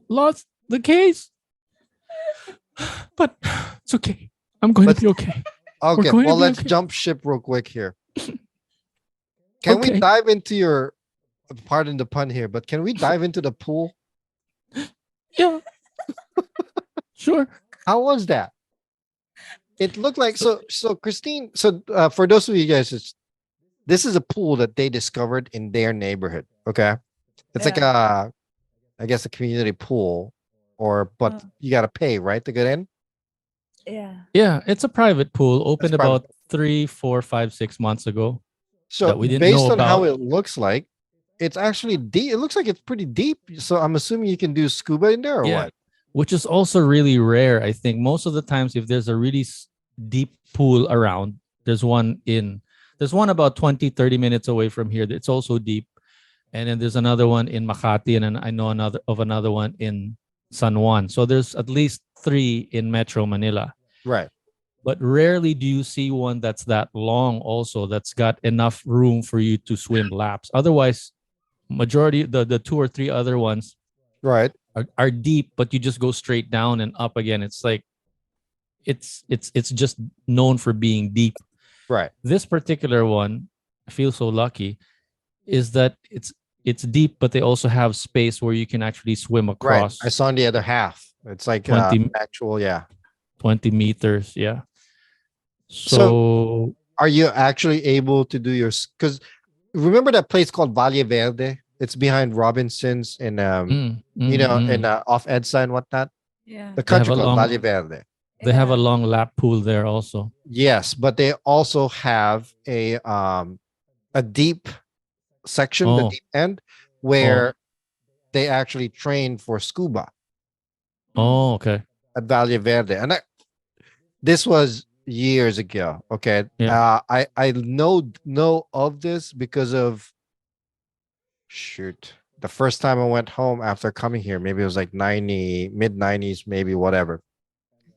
lost the case. But it's okay. I'm going to be okay. Okay, well, let's jump ship real quick here. Can we dive into your, pardon the pun here, but can we dive into the pool? Yeah. Sure. How was that? It looked like, so Christine, for those of you guys, this is a pool that they discovered in their neighborhood. Okay. It's like I guess a community pool, but you got to pay, right, to get in? Yeah. Yeah, it's a private pool opened about 3, 4, 5, 6 months ago. So we didn't based know on how about. it looks like, it's actually deep. It looks like it's pretty deep. So I'm assuming you can do scuba in there or what? Which is also really rare. I think most of the times, if there's a really deep pool around, there's one about 20, 30 minutes away from here. It's also deep. And then there's another one in Makati, and then I know another one in San Juan. So there's at least 3 in Metro Manila. Right. But rarely do you see one that's that long also, that's got enough room for you to swim laps. Otherwise, majority, the 2 or 3 other ones are deep, but you just go straight down and up again. It's like, it's just known for being deep. Right. This particular one, I feel so lucky, is that it's deep, but they also have space where you can actually swim across. Right. I saw on the other half. It's like 20 actual, 20 meters. Yeah. So are you actually able to do because remember that place called Valle Verde? It's behind Robinson's in in off EDSA and whatnot. Yeah. The country called Valle Verde. They have a long lap pool there also. Yes, but they also have a deep section, the deep end, where they actually train for scuba. Oh, okay. At Valle Verde. And this was years ago. Okay. Yeah. I know of this because of the first time I went home after coming here, maybe it was like mid-90s, maybe, whatever.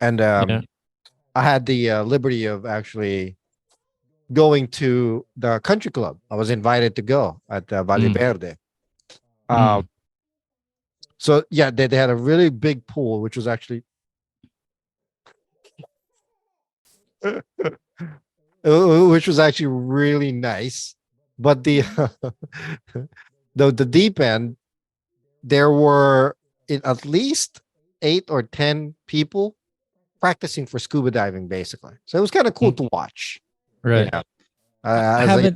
And I had the liberty of actually going to the country club. I was invited to go at Valle Verde. So yeah, they had a really big pool, which was actually really nice. But the the deep end, there were at least 8 or 10 people practicing for scuba diving, basically. So it was kind of cool to watch. Right. I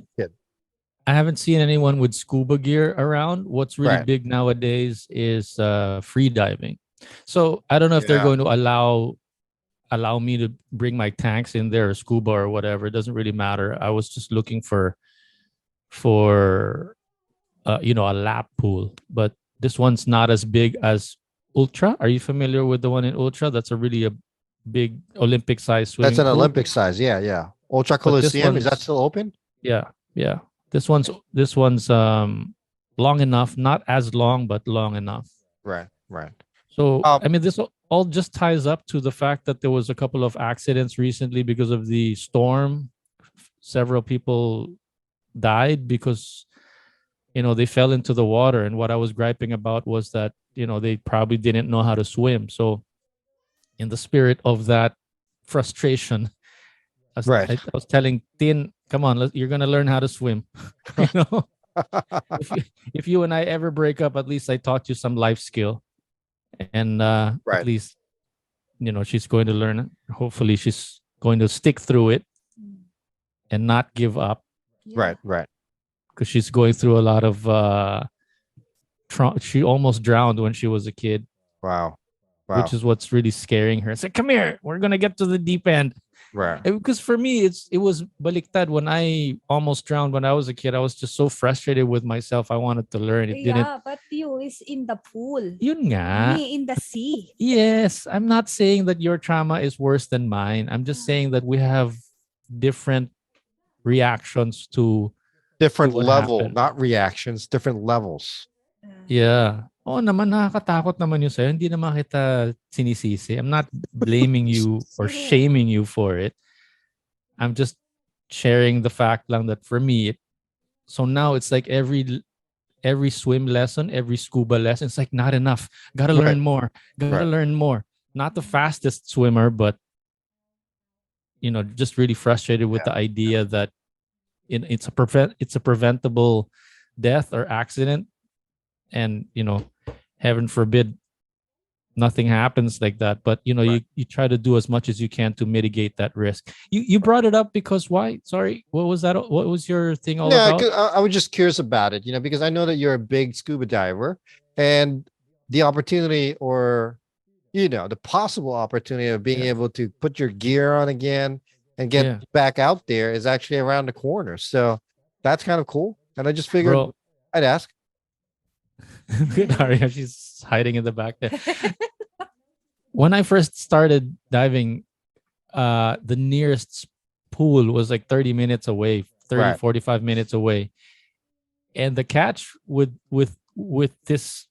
haven't seen anyone with scuba gear around. What's really big nowadays is free diving. So I don't know if they're going to allow me to bring my tanks in there, or scuba or whatever. It doesn't really matter. I was just looking for a lap pool, but this one's not as big as Ultra. Are you familiar with the one in Ultra? That's a big Olympic size swimming That's an pool. Olympic size. Yeah. Ultra Coliseum, is that still open? Yeah. This one's long enough, not as long, but long enough. Right. So I mean, this all just ties up to the fact that there was a couple of accidents recently because of the storm. Several people died because they fell into the water, and what I was griping about was that they probably didn't know how to swim. So in the spirit of that frustration, I was telling Tin, come on, you're gonna learn how to swim. If you and I ever break up, at least I taught you some life skill, and at least she's going to learn. Hopefully she's going to stick through it and not give up. Right. Because she's going through a lot of she almost drowned when she was a kid. Wow. Wow. which is what's really scaring her. It's like, come here, we're gonna get to the deep end. Right. Because for me, it was baliktad. When I almost drowned when I was a kid, I was just so frustrated with myself. I wanted to learn. It didn't. Yeah, but you is in the pool. Yun nga. Me in the sea. Yes, I'm not saying that your trauma is worse than mine. I'm just saying that we have different reactions to Different what level, happened. not reactions, different levels. Yeah. Oh, naman nakakatakot naman yun sa'yo. Hindi naman kita sinisisi. I'm not blaming you or shaming you for it. I'm just sharing the fact lang that for me, so now it's like every swim lesson, every scuba lesson, it's like not enough. Gotta Right. learn more. Gotta Right. learn more. Not the fastest swimmer, but just really frustrated with the idea that it's a preventable death or accident, and heaven forbid nothing happens like that, but Right. you try to do as much as you can to mitigate that risk. You brought it up because why? Sorry, what was that? What was your thing all Yeah, about? 'cause I was just curious about it, because I know that you're a big scuba diver, and the opportunity, or the possible opportunity of being Yeah. able to put your gear on again and get Yeah. back out there is actually around the corner. So that's kind of cool. And I just figured Bro. I'd ask. Good, Aria, she's hiding in the back there. When I first started diving, the nearest pool was like 30 minutes away, 30, Right. 45 minutes away. And the catch with this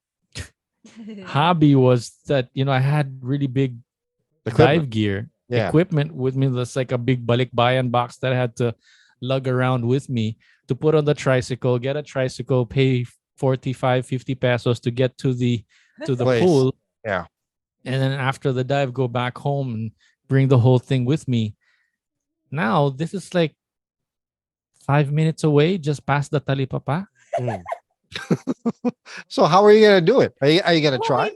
hobby was that, I had really big dive gear equipment with me. That's like a big balikbayan box that I had to lug around with me to put on the tricycle, get a tricycle, pay 45, 50 pesos to get to the Place. pool. Yeah. And then after the dive, go back home and bring the whole thing with me. Now, this is like 5 minutes away, just past the Talipapa. Mm. So how are you going to do it? Are you going to try?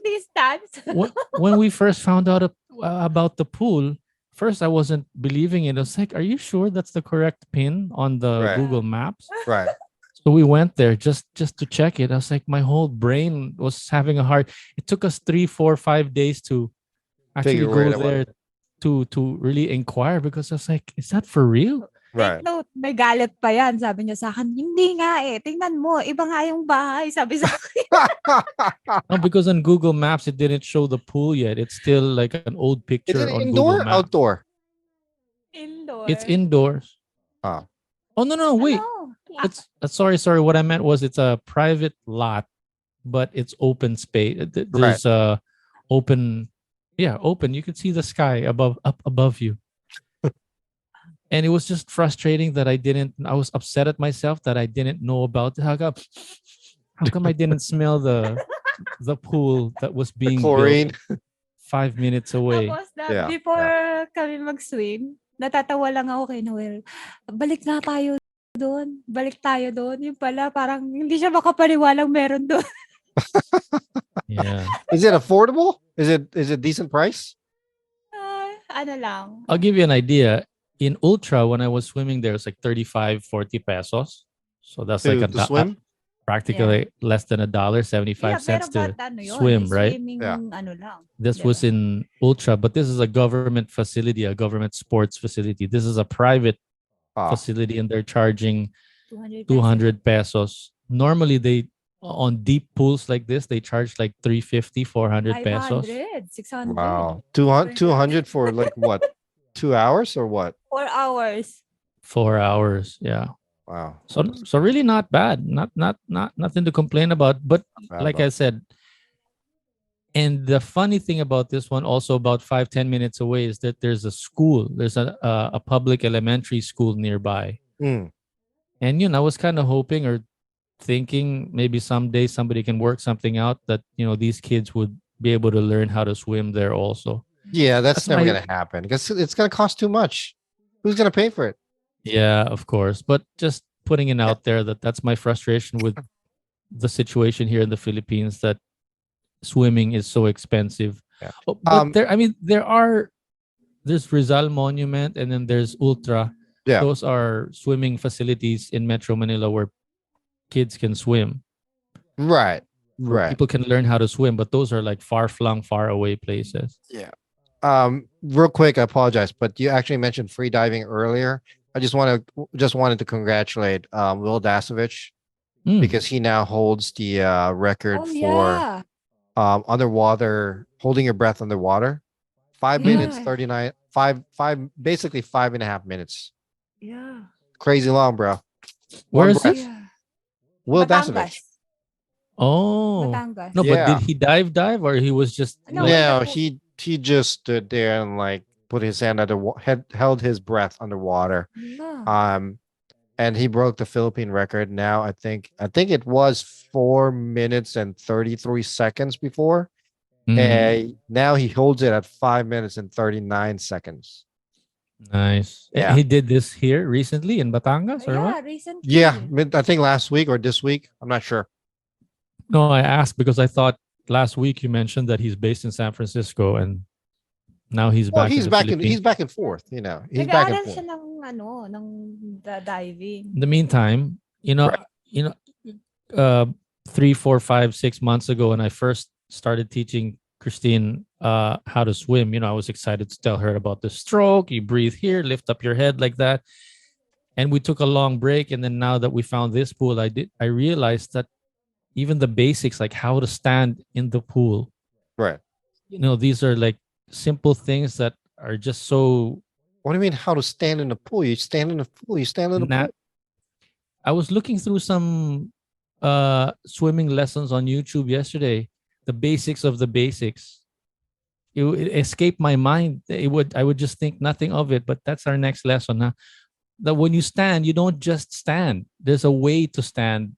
When we first found out about the pool, first I wasn't believing it. I was like, are you sure that's the correct pin on the Right. Google Maps? Right. So we went there just to check it. I was like, my whole brain was having a hard. It took us 3, 4, 5 days to actually Figure go it there to really inquire, because I was like, is that for real? Right. Take note, may galit pa yan. Sabi niya sa akin, hindi nga eh. Tingnan mo, iba nga yung bahay. Sabi sa akin. No, because on Google Maps, it didn't show the pool yet. It's still like an old Is picture it on indoor Google or Maps. outdoor? Indoor. It's indoors. Oh. Oh, no, wait. Ano? It's sorry. What I meant was it's a private lot, but it's open space. There's open. Yeah, open. You can see the sky up above you. And it was just frustrating that I was upset at myself that I didn't know about it. How come I didn't smell the pool that was being Chlorine. built 5 minutes away? Tapos before kami mag-swim, natatawa lang ako kay Noel. Balik nga tayo doon. Balik tayo doon. Yung pala, parang hindi siya makapaniwalang meron doon. Yeah. Is it affordable? Is it decent price? Ano lang. I'll give you an idea. In Ultra, when I was swimming there, it's like 35, 40 pesos. So that's like to swim? practically less than $1, 75 cents to swim, right? Yeah. This was in Ultra, but this is a government facility, a government sports facility. This is a private facility, and they're charging 200 pesos. Normally, on deep pools like this, they charge like 350, 400 pesos. 600. Wow. 200 for like what? 2 hours or what? 4 hours. 4 hours, yeah. Wow. So really not bad. Not nothing to complain about. But like I said, and the funny thing about this one, also about 5-10 minutes away, is that there's a school. There's a public elementary school nearby. Mm. And I was kind of hoping or thinking maybe someday somebody can work something out that these kids would be able to learn how to swim there also. Yeah, that's never going to happen because it's going to cost too much. Who's going to pay for it? Yeah, of course. But just putting it out there that's my frustration with the situation here in the Philippines, that swimming is so expensive. Yeah. But there's Rizal Monument, and then there's Ultra. Yeah. Those are swimming facilities in Metro Manila where kids can swim. Right. where Right. people can learn how to swim, but those are like far flung, far away places. Yeah. Real quick, I apologize, but you actually mentioned free diving earlier. I just wanted to congratulate Will Dasovich Mm. because he now holds the record Oh, for yeah. underwater, holding your breath underwater. 5 Mm. minutes, Yeah. 39, basically 5.5 minutes. Yeah. Crazy long, bro. Where One is breath. he? Yeah. Will Batangas. Dasovich. Oh, Batangas. no, but did Yeah. he dive or he was just No, like, in the No, pool. he just stood there and like put his hand under held his breath underwater. No. And he broke the Philippine record. Now I think it was 4 minutes and 33 seconds before. mm, Now he holds it at 5 minutes and 39 seconds. nice. Yeah. He did this here recently in Batangas or what? Yeah, recently. Yeah. I think last week or this week. I'm not sure. No, I asked because I thought last week you mentioned that he's based in San Francisco and now he's Well, back in the he's Philippines. back and forth, you know. He's back and Nag-aaral forth. siya ng diving. In the meantime, Right. you know, uh, 3, 4, 5, 6 months ago when I first started teaching Christine how to swim, I was excited to tell her about the stroke. You breathe here, lift up your head like that. And we took a long break. And then now that we found this pool, I realized that even the basics, like how to stand in the pool, Right. these are like simple things that are just so What do you mean how to stand in the pool? You stand in the pool, you stand in the pool. I was looking through some swimming lessons on YouTube yesterday, the basics of the basics. It escaped my mind. I would just think nothing of it, but that's our next lesson. Huh? That when you stand, you don't just stand. There's a way to stand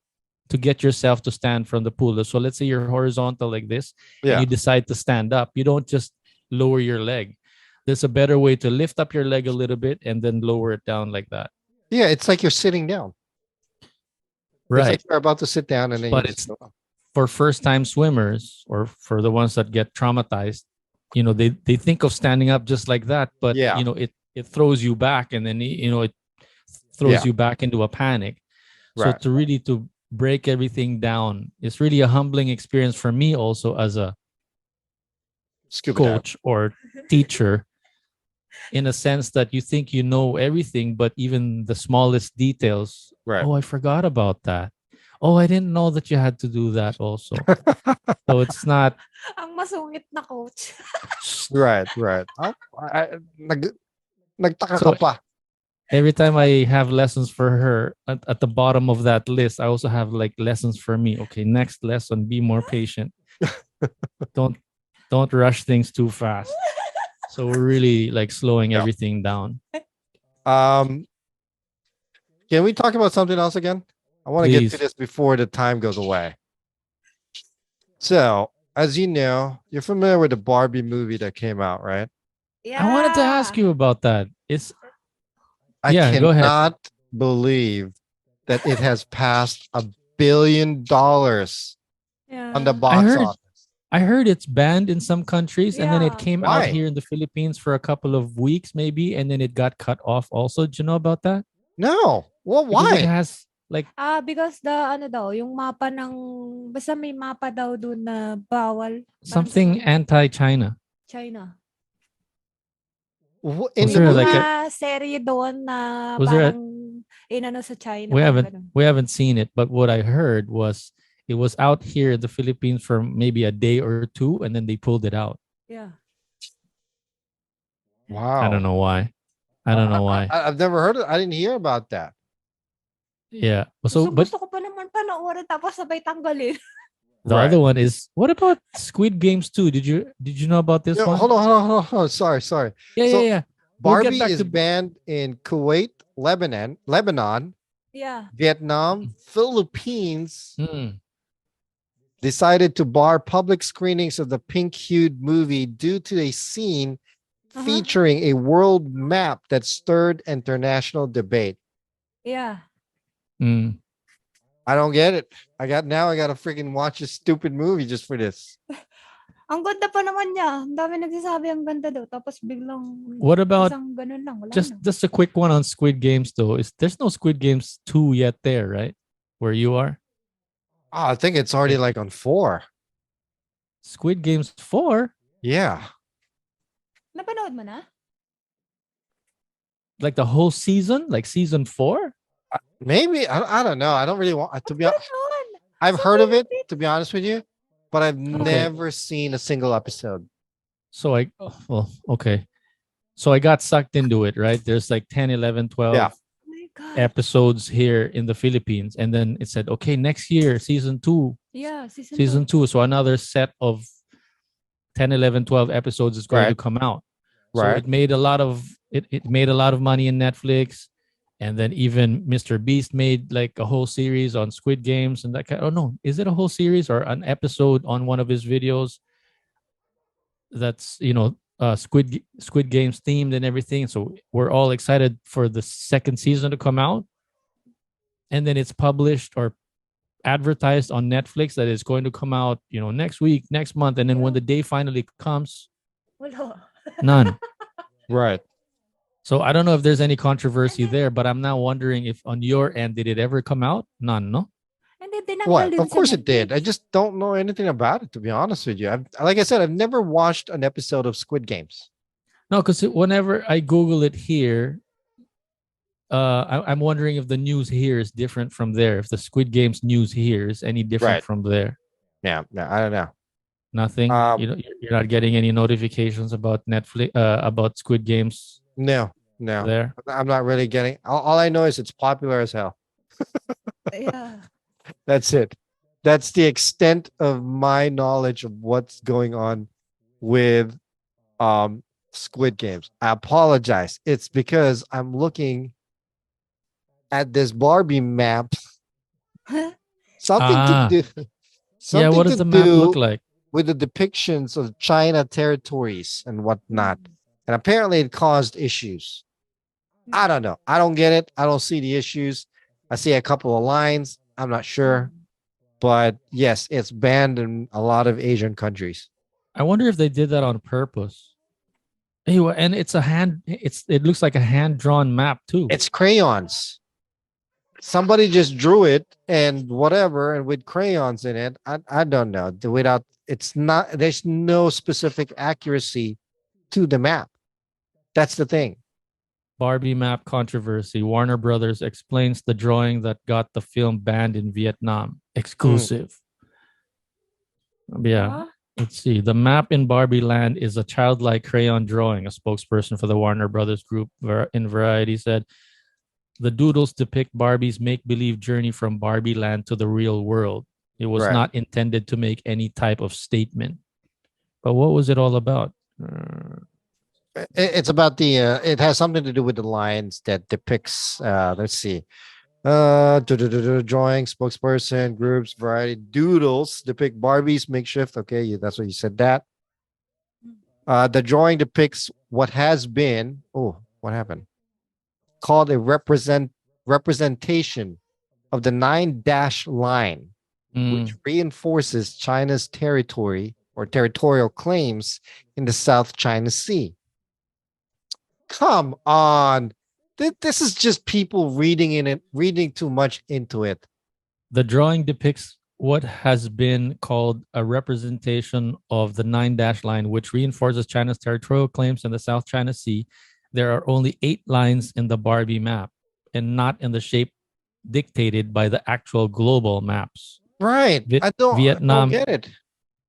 to get yourself to stand from the pool. So let's say you're horizontal like this and Yeah. you decide to stand up. You don't just lower your leg. There's a better way to lift up your leg a little bit and then lower it down like that. Yeah, it's like you're sitting down. It's Right. like you're about to sit down and then But you it's just go. for first time swimmers or for the ones that get traumatized, they think of standing up just like that, but Yeah. it throws you back and then it throws Yeah. you back into a panic. So Right. to break everything down, it's really a humbling experience for me also as a Scuba dive. coach or teacher, in a sense that you think you know everything, but even the smallest details, Right. oh, I forgot about that. Oh, I didn't know that you had to do that also. So it's not Ang masungit na coach. Right. Nagtaka So- ka pa. every time I have lessons for her at the bottom of that list, I also have like lessons for me. Okay, next lesson, be more patient. Don't rush things too fast. So we're really like slowing Yeah. everything down. Can we talk about something else again? I want to get to Please. this before the time goes away. So, as you know, you're familiar with the Barbie movie that came out, right? Yeah. I wanted to ask you about that. I Yeah, go ahead. cannot believe that it has passed $1 billion Yeah. on the box heard- office. I heard it's banned in some countries and then it Yeah. came Why? out here in the Philippines for a couple of weeks maybe and then it got cut off also. Do you know about that? No. Well, Because it why? has like Because yung mapa ng, basta may mapa daw doon na bawal. Parang something anti-China. China. In Was the there movie? like Mga serye doon na Was there a- parang inano sa China. we parang haven't ganun. we haven't seen it, but what I heard was it was out here in the Philippines for maybe a day or two and then they pulled it out. Yeah. Wow. I don't know why. I don't know why. I've never heard it. I didn't hear about that. Yeah. So but Gusto ko pa naman panoorin tapos sabay tanggalin. the other one is what about Squid Games 2? Did you know about this Yo, one? hold on. Sorry. Yeah, So, yeah. We'll get Barbie back is to- banned in Kuwait, Lebanon, Yeah. Vietnam, Philippines. Mm. Decided to bar public screenings of the pink-hued movie due to a scene featuring a world map that stirred international debate. Yeah. Mm. I don't get it. I got to freaking watch a stupid movie just for this. Ang ganda pa naman niya. Ang dami nagsasabi ang ganda daw. Tapos biglang What about isang ganun lang. Wala just na. just a quick one on Squid Games though? There's no Squid Games 2 yet there, right? Where you are? Oh, I think it's already like on 4. Squid Games 4? Yeah. Napanood mo na? Like the whole season? Like season 4? Maybe. I don't know. I don't really want to be honest. Ganon. I've So heard of it, Philippine- to be honest with you, but I've Okay. never seen a single episode. So okay. So I got sucked into it, right? There's like 10, 11, 12 Yeah. Oh my God. episodes here in the Philippines. And then it said, okay, next year, season 2. Yeah, season Season 2. 2. So another set of 10, 11, 12 episodes is going to Right. come out. So Right. it made a lot of it made a lot of money in Netflix. And then even Mr. Beast made like a whole series on Squid Games and that kind. Oh no, is it a whole series or an episode on one of his videos? That's Squid Games themed and everything. So we're all excited for the second season to come out, and then it's published or advertised on Netflix that it's going to come out, next week, next month, and then when the day finally comes, Wala. none. Right. So I don't know if there's any controversy there, but I'm now wondering if on your end did it ever come out? None, no? And then tinanggal What? din Of sa course it did. I Netflix. just don't know anything about it, to be honest with you. Like I said, I've never watched an episode of Squid Games. No, because whenever I Google it here, I'm wondering if the news here is different from there. If the Squid Games news here is any different Right. from there. Yeah, no, I don't know. Nothing. You're not getting any notifications about Netflix about Squid Games No. there. I'm not really getting. All I know is it's popular as hell. Yeah. That's it. That's the extent of my knowledge of what's going on with Squid Games. I apologize. It's because I'm looking at this Barbie map. Something to do. Yeah, Something what does to the map look do like? with the depictions of China territories and whatnot. And apparently it caused issues. I don't know. I don't get it. I don't see the issues. I see a couple of lines. I'm not sure. But yes, it's banned in a lot of Asian countries. I wonder if they did that on purpose. Anyway, and it looks like a hand-drawn map too. It's crayons. Somebody just drew it and whatever, and with crayons in it. I don't know. There's no specific accuracy to the map. That's the thing. Barbie map controversy. Warner Brothers explains the drawing that got the film banned in Vietnam. Exclusive. Yeah. Huh? Let's see. The map in Barbie Land is a childlike crayon drawing. A spokesperson for the Warner Brothers Group in Variety said, the doodles depict Barbie's make-believe journey from Barbie Land to the real world. It was Right. not intended to make any type of statement. But what was it all about? It's about it has something to do with the lines that depicts let's see, drawing, spokesperson, groups, variety, doodles depict Barbie's makeshift. Okay, that's what you said. That the drawing depicts what has been, what happened, called a representation of the 9-dash line, which reinforces China's territory or territorial claims in the South China Sea. Come on. This is just people reading too much into it. The drawing depicts what has been called a representation of the 9-dash line, which reinforces China's territorial claims in the South China Sea. There are only 8 lines in the Barbie map and not in the shape dictated by the actual global maps. Right. I don't get it.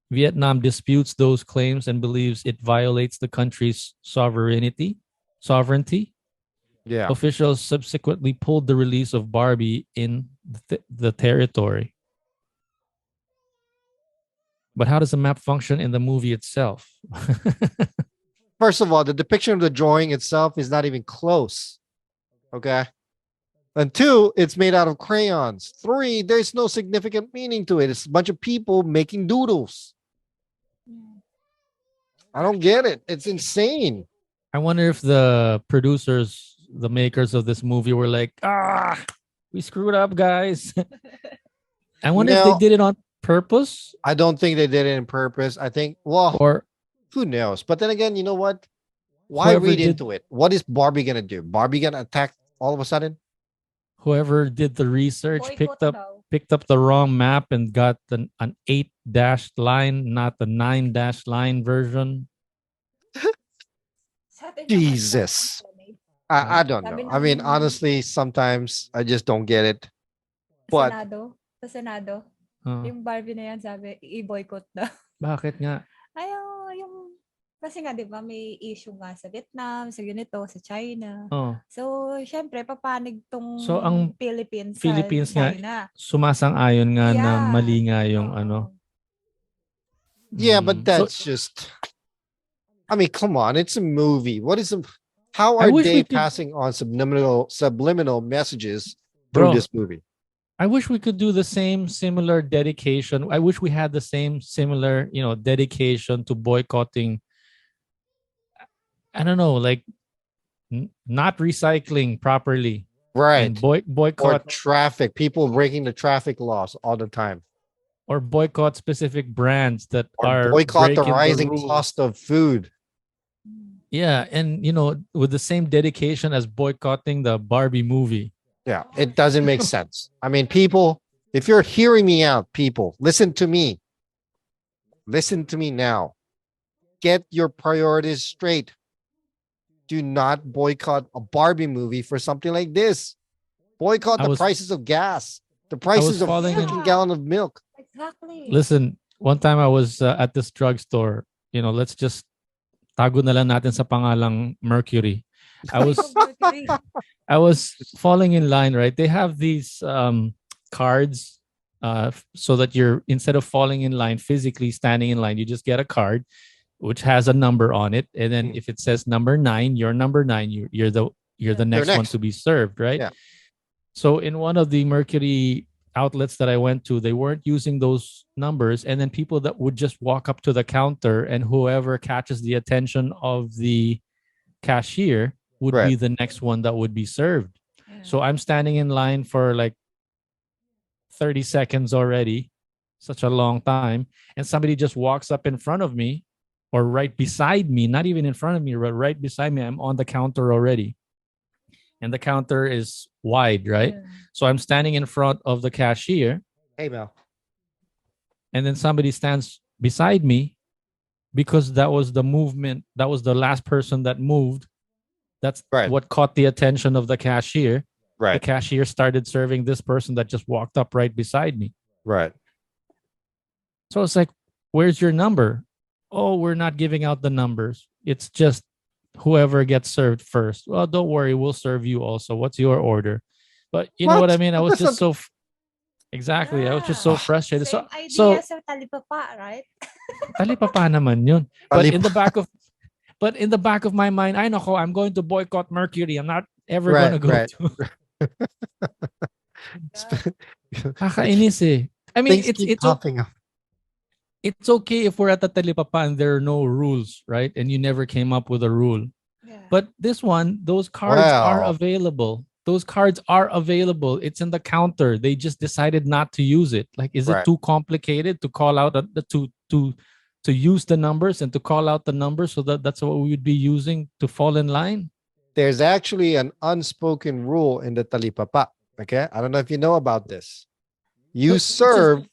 Vietnam disputes those claims and believes it violates the country's sovereignty. Yeah. Officials subsequently pulled the release of Barbie in the territory. But how does the map function in the movie itself? First of all, the depiction of the drawing itself is not even close. Okay. And 2, it's made out of crayons. 3, there's no significant meaning to it. It's a bunch of people making doodles. I don't get it. It's insane. I wonder if the producers, the makers of this movie were like, we screwed up, guys. I wonder if they did it on purpose. I don't think they did it on purpose. I think, or who knows? But then again, you know what? Why read into it? What is Barbie going to do? Barbie going to attack all of a sudden? Whoever did the research picked up picked up the wrong map and got an 8 dash line, not the 9 dash line version. Jesus. I don't know. I mean, honestly, sometimes I just don't get it. But Sa Senado, yung Barbie na yan sabi, i-boycott na. Bakit nga? Ay, yung, kasi nga, di ba, may issue nga sa Vietnam, sa ganito, sa China. So, syempre, papanig tong ang Philippines nga, China. Sumasang-ayon nga na mali nga yung Yeah, but that's just... I mean, come on. It's a movie. How are they passing on subliminal messages through this movie? I wish we could do the same similar dedication. I wish we had the same similar, dedication to boycotting. I don't know, like not recycling properly. Right. And boycott or traffic. People breaking the traffic laws all the time. Or boycott specific brands that or boycott the rising cost of food. Yeah, and with the same dedication as boycotting the Barbie movie. Yeah, it doesn't make sense. I mean, people, if you're hearing me out, people, listen to me. Listen to me now. Get your priorities straight. Do not boycott a Barbie movie for something like this. Boycott the prices of gas, the prices of a gallon of milk. Exactly. Listen, one time I was at this drugstore. Let's just tago na lang natin sa pangalang Mercury. I was falling in line, right? They have these cards so that you're, instead of falling in line, physically standing in line, you just get a card which has a number on it. And then if it says number 9, you're number 9. You're the next one to be served, right? Yeah. So in one of the Mercury outlets that I went to, they weren't using those numbers. And then people that would just walk up to the counter, and whoever catches the attention of the cashier would be the next one that would be served. Yeah. So I'm standing in line for like 30 seconds already, such a long time. And somebody just walks up in front of me or right beside me, not even in front of me, but right beside me. I'm on the counter already. And the counter is wide, right? Yeah. So I'm standing in front of the cashier. Hey, Mel. And then somebody stands beside me because that was the movement. That was the last person that moved. That's what caught the attention of the cashier. Right. The cashier started serving this person that just walked up right beside me. Right. So it's like, where's your number? Oh, we're not giving out the numbers. It's just whoever gets served first. Well, don't worry. We'll serve you also. What's your order? But you know what I mean? I was just so... Exactly. Yeah. I was just so frustrated. Same idea sa talipapa, right? Talipapa naman yun. But in the back of my mind, I'm going to boycott Mercury. I'm not ever going to go to. Kakainis eh. I mean, it's okay if we're at the talipapa and there are no rules, right? And you never came up with a rule. Yeah. But this one, those cards are available. Those cards are available. It's in the counter. They just decided not to use it. Like, is it too complicated to call out to use the numbers and to call out the numbers so that's what we would be using to fall in line? There's actually an unspoken rule in the talipapa. Okay, I don't know if you know about this. You serve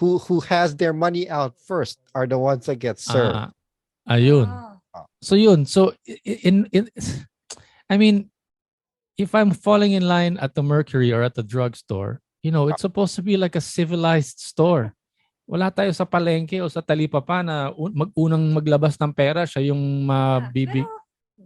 who has their money out first are the ones that get served. Ayun. So yun. So I mean, if I'm falling in line at the Mercury or at the drugstore, it's supposed to be like a civilized store. Wala tayo sa palengke o sa talipapa na unang maglabas ng pera, siya yung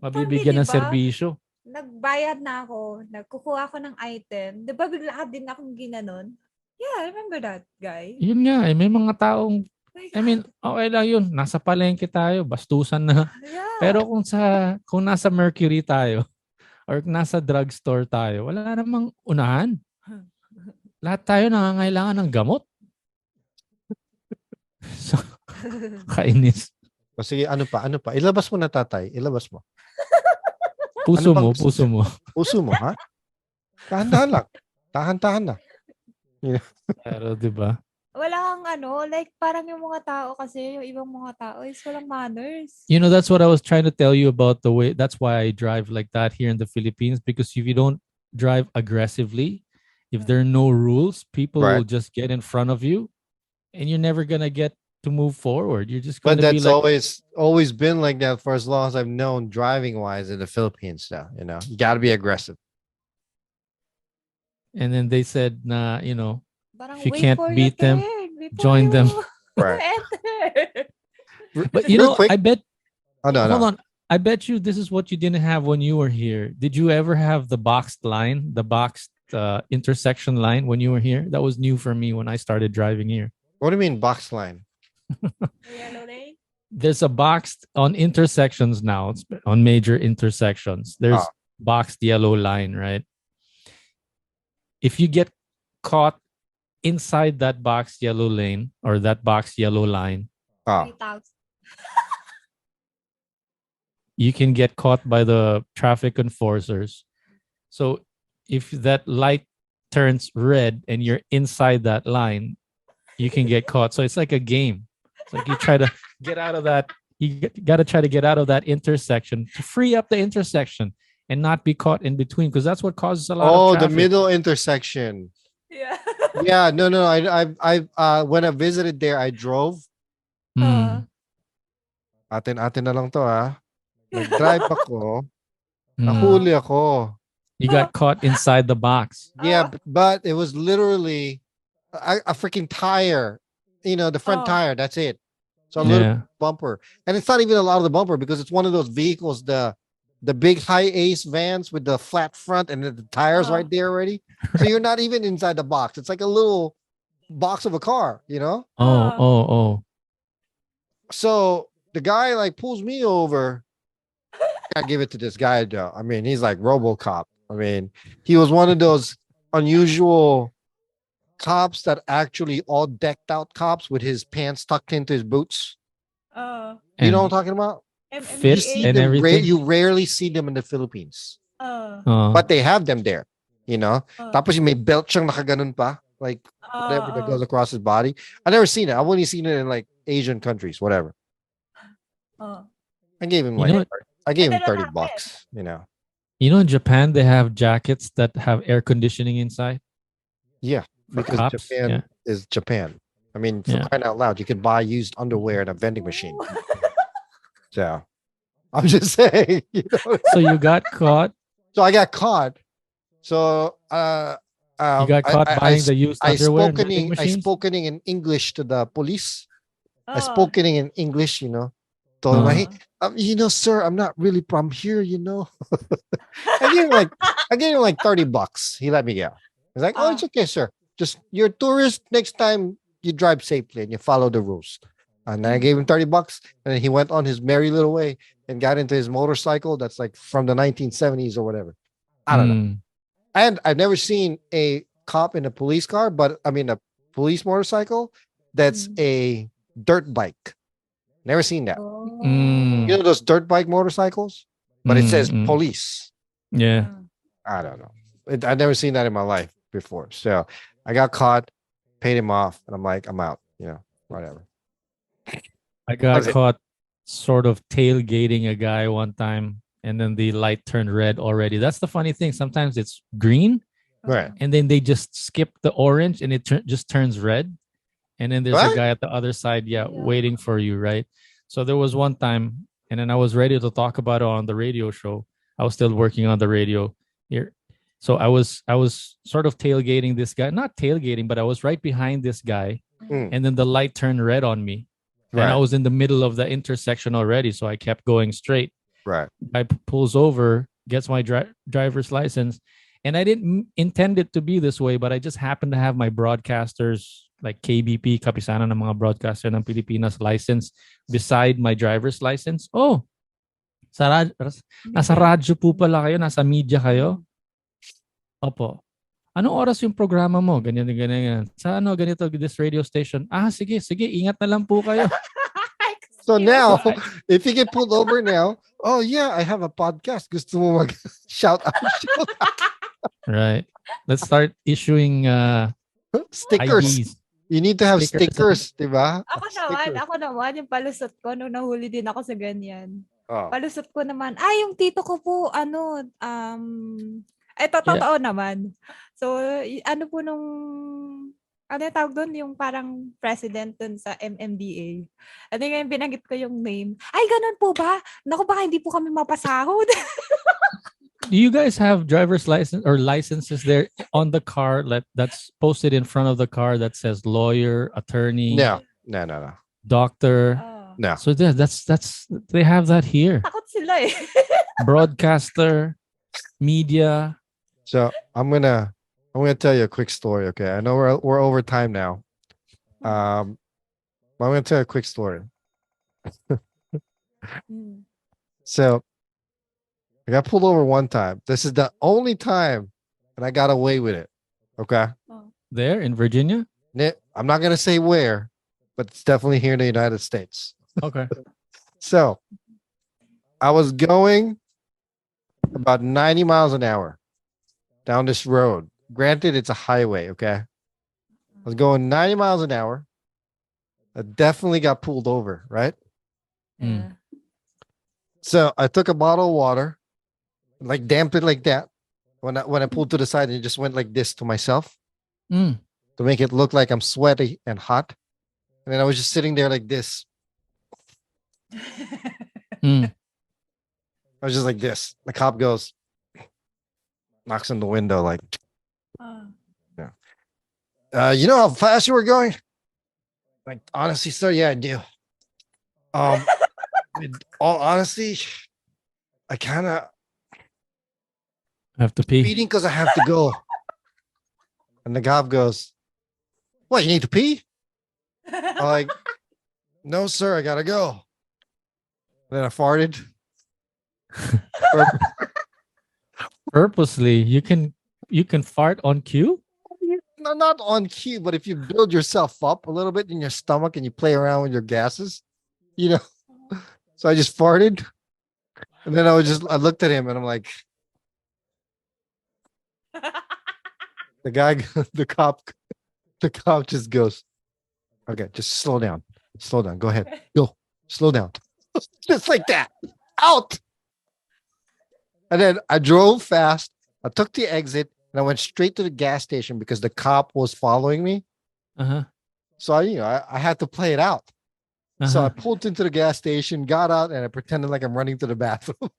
mabibigyan ng serbisyo. Nagbayad na ako, nagkukuha ako ng item. Di ba bigla din akong ginanon? Yeah, I remember that guy. Yun nga, may mga taong, I mean, okay lang yun. Nasa palengke tayo, bastusan na. Yeah. Pero kung nasa Mercury tayo, or nasa drugstore tayo, wala namang unahan. Lahat tayo nangangailangan ng gamot. So, kainis. O sige, ano pa? Ilabas mo na, tatay. Ilabas mo. Puso mo. Puso mo, ha? Tahan-tahan lang. Tahan-tahan na. Yeah. Pero, diba? Walang like parang yung mga tao kasi, yung ibang mga tao is walang manners. That's what I was trying to tell you about the way, that's why I drive like that here in the Philippines, because if you don't drive aggressively If there are no rules, people Right. will just get in front of you, and you're never gonna get to move forward. You're just But gonna be that's like, always been like that for as long as I've known driving wise in the Philippines now. You got to be aggressive. and then they said, nah, Parang if you wait can't for your beat them, turn before join them. you Right. enter. But Real quick. I bet. Oh no, Hold no. on. I bet you this is what you didn't have when you were here. Did you ever have the boxed line, the boxed intersection line when you were here? That was new for me when I started driving here. What do you mean box line? Yellow lane? There's a boxed on intersections now, on major intersections. There's boxed yellow line, right? If you get caught inside that boxed yellow lane or that boxed yellow line, Oh, you can get caught by the traffic enforcers. So if that light turns red and you're inside that line, you can get caught. So it's like a game. It's like you try to get out of that. You got to try to get out of that intersection to free up the intersection and not be caught in between, because that's what causes a lot of the traffic. middle intersection. Yeah. Yeah, no. I when I visited there, I drove. Atin na lang to Nag-drive ako. Nahuli ako. You got caught inside the box. Yeah, but it was literally a freaking tire. The front tire. That's it. So a little bumper, and it's not even a lot of the bumper because it's one of those vehicles, the big high ace vans with the flat front and the tires right there already. So you're not even inside the box. It's like a little box of a car. Oh. So the guy like pulls me over. I give it to this guy though. I mean, he's like RoboCop. I mean, he was one of those unusual cops that actually all decked out cops with his pants tucked into his boots. You know what I'm talking about? Fits and everything. You rarely see them in the Philippines. But they have them there. Tapos yung may belt siyang nakaganon pa. Like whatever that goes across his body. I've never seen it. I've only seen it in like Asian countries, whatever. I gave him $30. In Japan, they have jackets that have air conditioning inside. Yeah, because cops, Japan is Japan. I mean, for crying out loud, you can buy used underwear in a vending machine. So I'm just saying. So you got caught. So I got caught. So you got caught buying the used underwear. I spoke in English to the police. I spoke in English, Told him, hey, sir, I'm not really from here, I gave him like $30. He let me go. He's like, oh, it's okay, sir. Just you're a tourist. Next time you drive safely and you follow the rules. And then I gave him $30, and then he went on his merry little way and got into his motorcycle that's like from the 1970s or whatever. I don't know. And I've never seen a cop in a police car, but I mean a police motorcycle that's a dirt bike. Never seen that. You know those dirt bike motorcycles? But it says police. Yeah. I don't know. I've never seen that in my life before. So I got caught, paid him off, and I'm like, I'm out. Whatever. I got caught sort of tailgating a guy one time, and then the light turned red already. That's the funny thing. Sometimes it's green, right? And then they just skip the orange, and it just turns red. And then there's a guy at the other side, waiting for you, right? So there was one time, and then I was ready to talk about it on the radio show. I was still working on the radio here. So I was sort of tailgating this guy. Not tailgating, but I was right behind this guy. And then the light turned red on me. Right. And I was in the middle of the intersection already, so I kept going straight. Right. Guy pulls over, gets my driver's license. And I didn't intend it to be this way, but I just happened to have my broadcasters, like KBP, kapisanan ng mga broadcaster ng Pilipinas license, beside my driver's license. Oh, nasa radyo po pala kayo, nasa media kayo? Opo. Anong oras yung programa mo? Ganyan. Sa ganito, this radio station. Sige, ingat na lang po kayo. So now, if you get pulled over now, oh yeah, I have a podcast. Gusto mo shout out. Right. Let's start issuing stickers. IDs. You need to have stickers, diba? Ako naman, yung palusot ko, nung nahuli din ako sa ganyan. Palusot ko naman, yung tito ko po, Ito, Yeah. totoo naman. So, ano po nung, ano yung tawag doon? Yung parang president doon sa MMDA. Ano yung binanggit ko yung name? Ay, ganun po ba? Naku, baka hindi po kami mapasahod. Do you guys have driver's license or licenses there on the car that's posted in front of the car that says lawyer, attorney, No. doctor? No. So that's they have that here. Takot sila eh. Broadcaster, media. So I'm gonna tell you a quick story. Okay, I know we're over time now. But I'm gonna tell you a quick story. So I got pulled over one time. This is the only time that I got away with it. Okay. There in Virginia? I'm not gonna say where, but it's definitely here in the United States. Okay. So I was going about 90 miles an hour down this road. Granted, it's a highway, okay? I was going 90 miles an hour. I definitely got pulled over, right? Mm. So I took a bottle of water, like damped it like that. When I pulled to the side, and it just went like this to myself Mm. to make it look like I'm sweaty and hot. And then I was just sitting there like this. Mm. I was just like this. The cop goes, knocks on the window, like, you know how fast you were going? Like, honestly, sir, yeah, I do. With all honesty, I kind of Have to pee. speeding because I have to go. And the cop goes, what, you need to pee? I'm like, no, sir, I gotta go. Then I farted. Purposely, you can fart on cue? No, not on cue, but if you build yourself up a little bit in your stomach and you play around with your gases, you know. So I just farted. And then I looked at him and I'm like, the cop just goes, okay, just slow down. Go ahead. Go. Slow down. Just like that. Out. And then I drove fast. I took the exit and I went straight to the gas station because the cop was following me. Uh-huh. So I had to play it out. So I pulled into the gas station, got out, and I pretended like I'm running to the bathroom.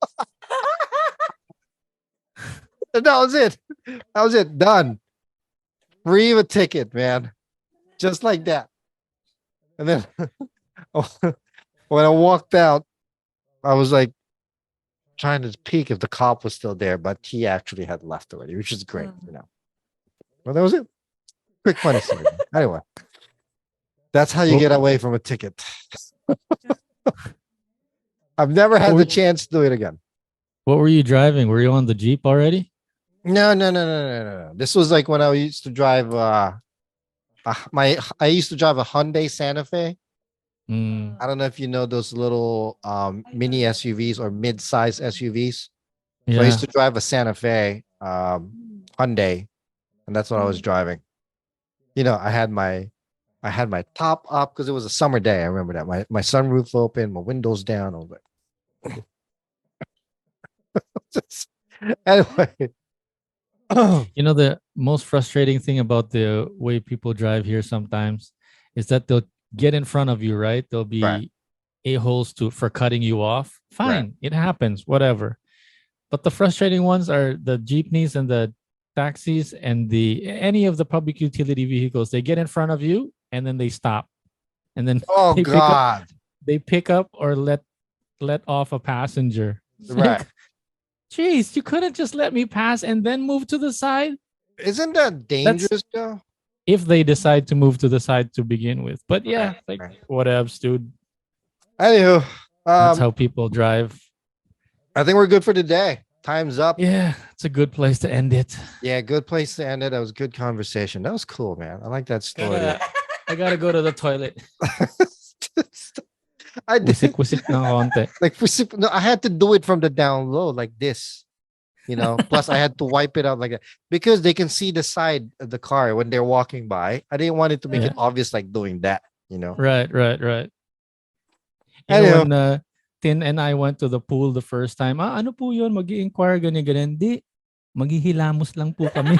And that was it. That was it. Done. Free of a ticket, man. Just like that. And then when I walked out, I was like trying to peek if the cop was still there, but he actually had left already, which is great, you know. Well, that was it. Quick funny story. Anyway, that's how you get away from a ticket. I've never had the chance to do it again. What were you driving? Were you on the Jeep already? No. This was like when I used to drive I used to drive a Hyundai Santa Fe. I don't know if you know those little mini SUVs or mid-size SUVs. Yeah. So I used to drive a Santa Fe Hyundai, and that's what I was driving. You know, I had my top up because it was a summer day. I remember that. My sunroof open, my windows down. I was like, anyway. You know, the most frustrating thing about the way people drive here sometimes is that they'll get in front of you, right? There'll be Right. a-holes for cutting you off. Fine, Right. it happens, whatever. But the frustrating ones are the jeepneys and the taxis and any of the public utility vehicles. They get in front of you and then they stop, and then Oh they God. pick up or let off a passenger. It's Right. like, geez, you couldn't just let me pass and then move to the side? Isn't that dangerous though? If they decide to move to the side to begin with. But yeah, like whatevs, dude. Anywho, That's how people drive. I think we're good for today. Time's up. Yeah, it's a good place to end it. Yeah, good place to end it. That was a good conversation. That was cool, man. I like that story. I gotta go to the toilet. I did. Wisik ng konti. Like no, I had to do it from the down low like this, you know. Plus, I had to wipe it out like that because they can see the side of the car when they're walking by. I didn't want it to make it obvious, like doing that, you know. Right. You Anyhow. know, when Tin and I went to the pool the first time, ano po yun? Mag-i-inquire ganyan. Di, Maghihilamos lang po kami.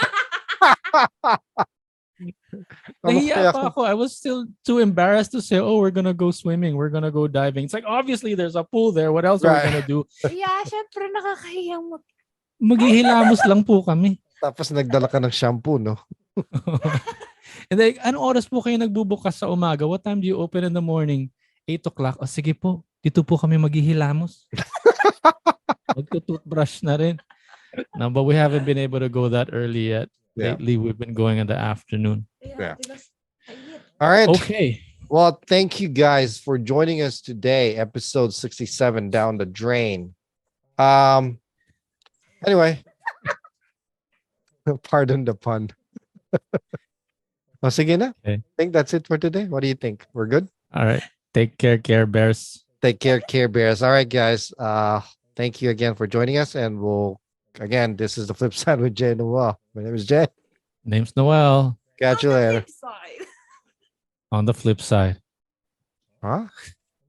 Nahiya pa ako. I was still too embarrassed to say, oh, we're gonna go swimming. We're gonna go diving. It's like, obviously, there's a pool there. What else are we gonna do? Yeah, syempre nakakahiyang Maghihilamos lang po kami. Tapos nagdala ka ng shampoo, no? And then, anong oras po kayo nagbubukas sa umaga? What time do you open in the morning? 8 o'clock. O sige po, dito po kami maghihilamos. Magtutoothbrush na rin. No, but we haven't been able to go that early yet. Yeah. Lately, we've been going in the afternoon. Yeah. All right. Okay. Well, thank you guys for joining us today. Episode 67, Down the Drain. Anyway. Pardon the pun. Sige na. Okay. I think that's it for today. What do you think? We're good? All right. Take care, Care Bears. Take care, Care Bears. All right, guys. Thank you again for joining us. And again, this is the Flip Side with Jay Noel. My name is Jay. Name's Noel. Catch you later. On the flip side. Huh?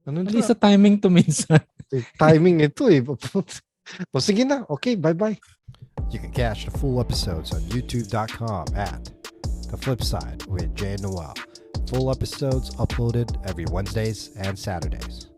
Ano Mali sa timing to minsan. Timing nito eh. O sige na. Okay, bye-bye. You can catch the full episodes on youtube.com at The Flip Side with Jay and Noel. Full episodes uploaded every Wednesdays and Saturdays.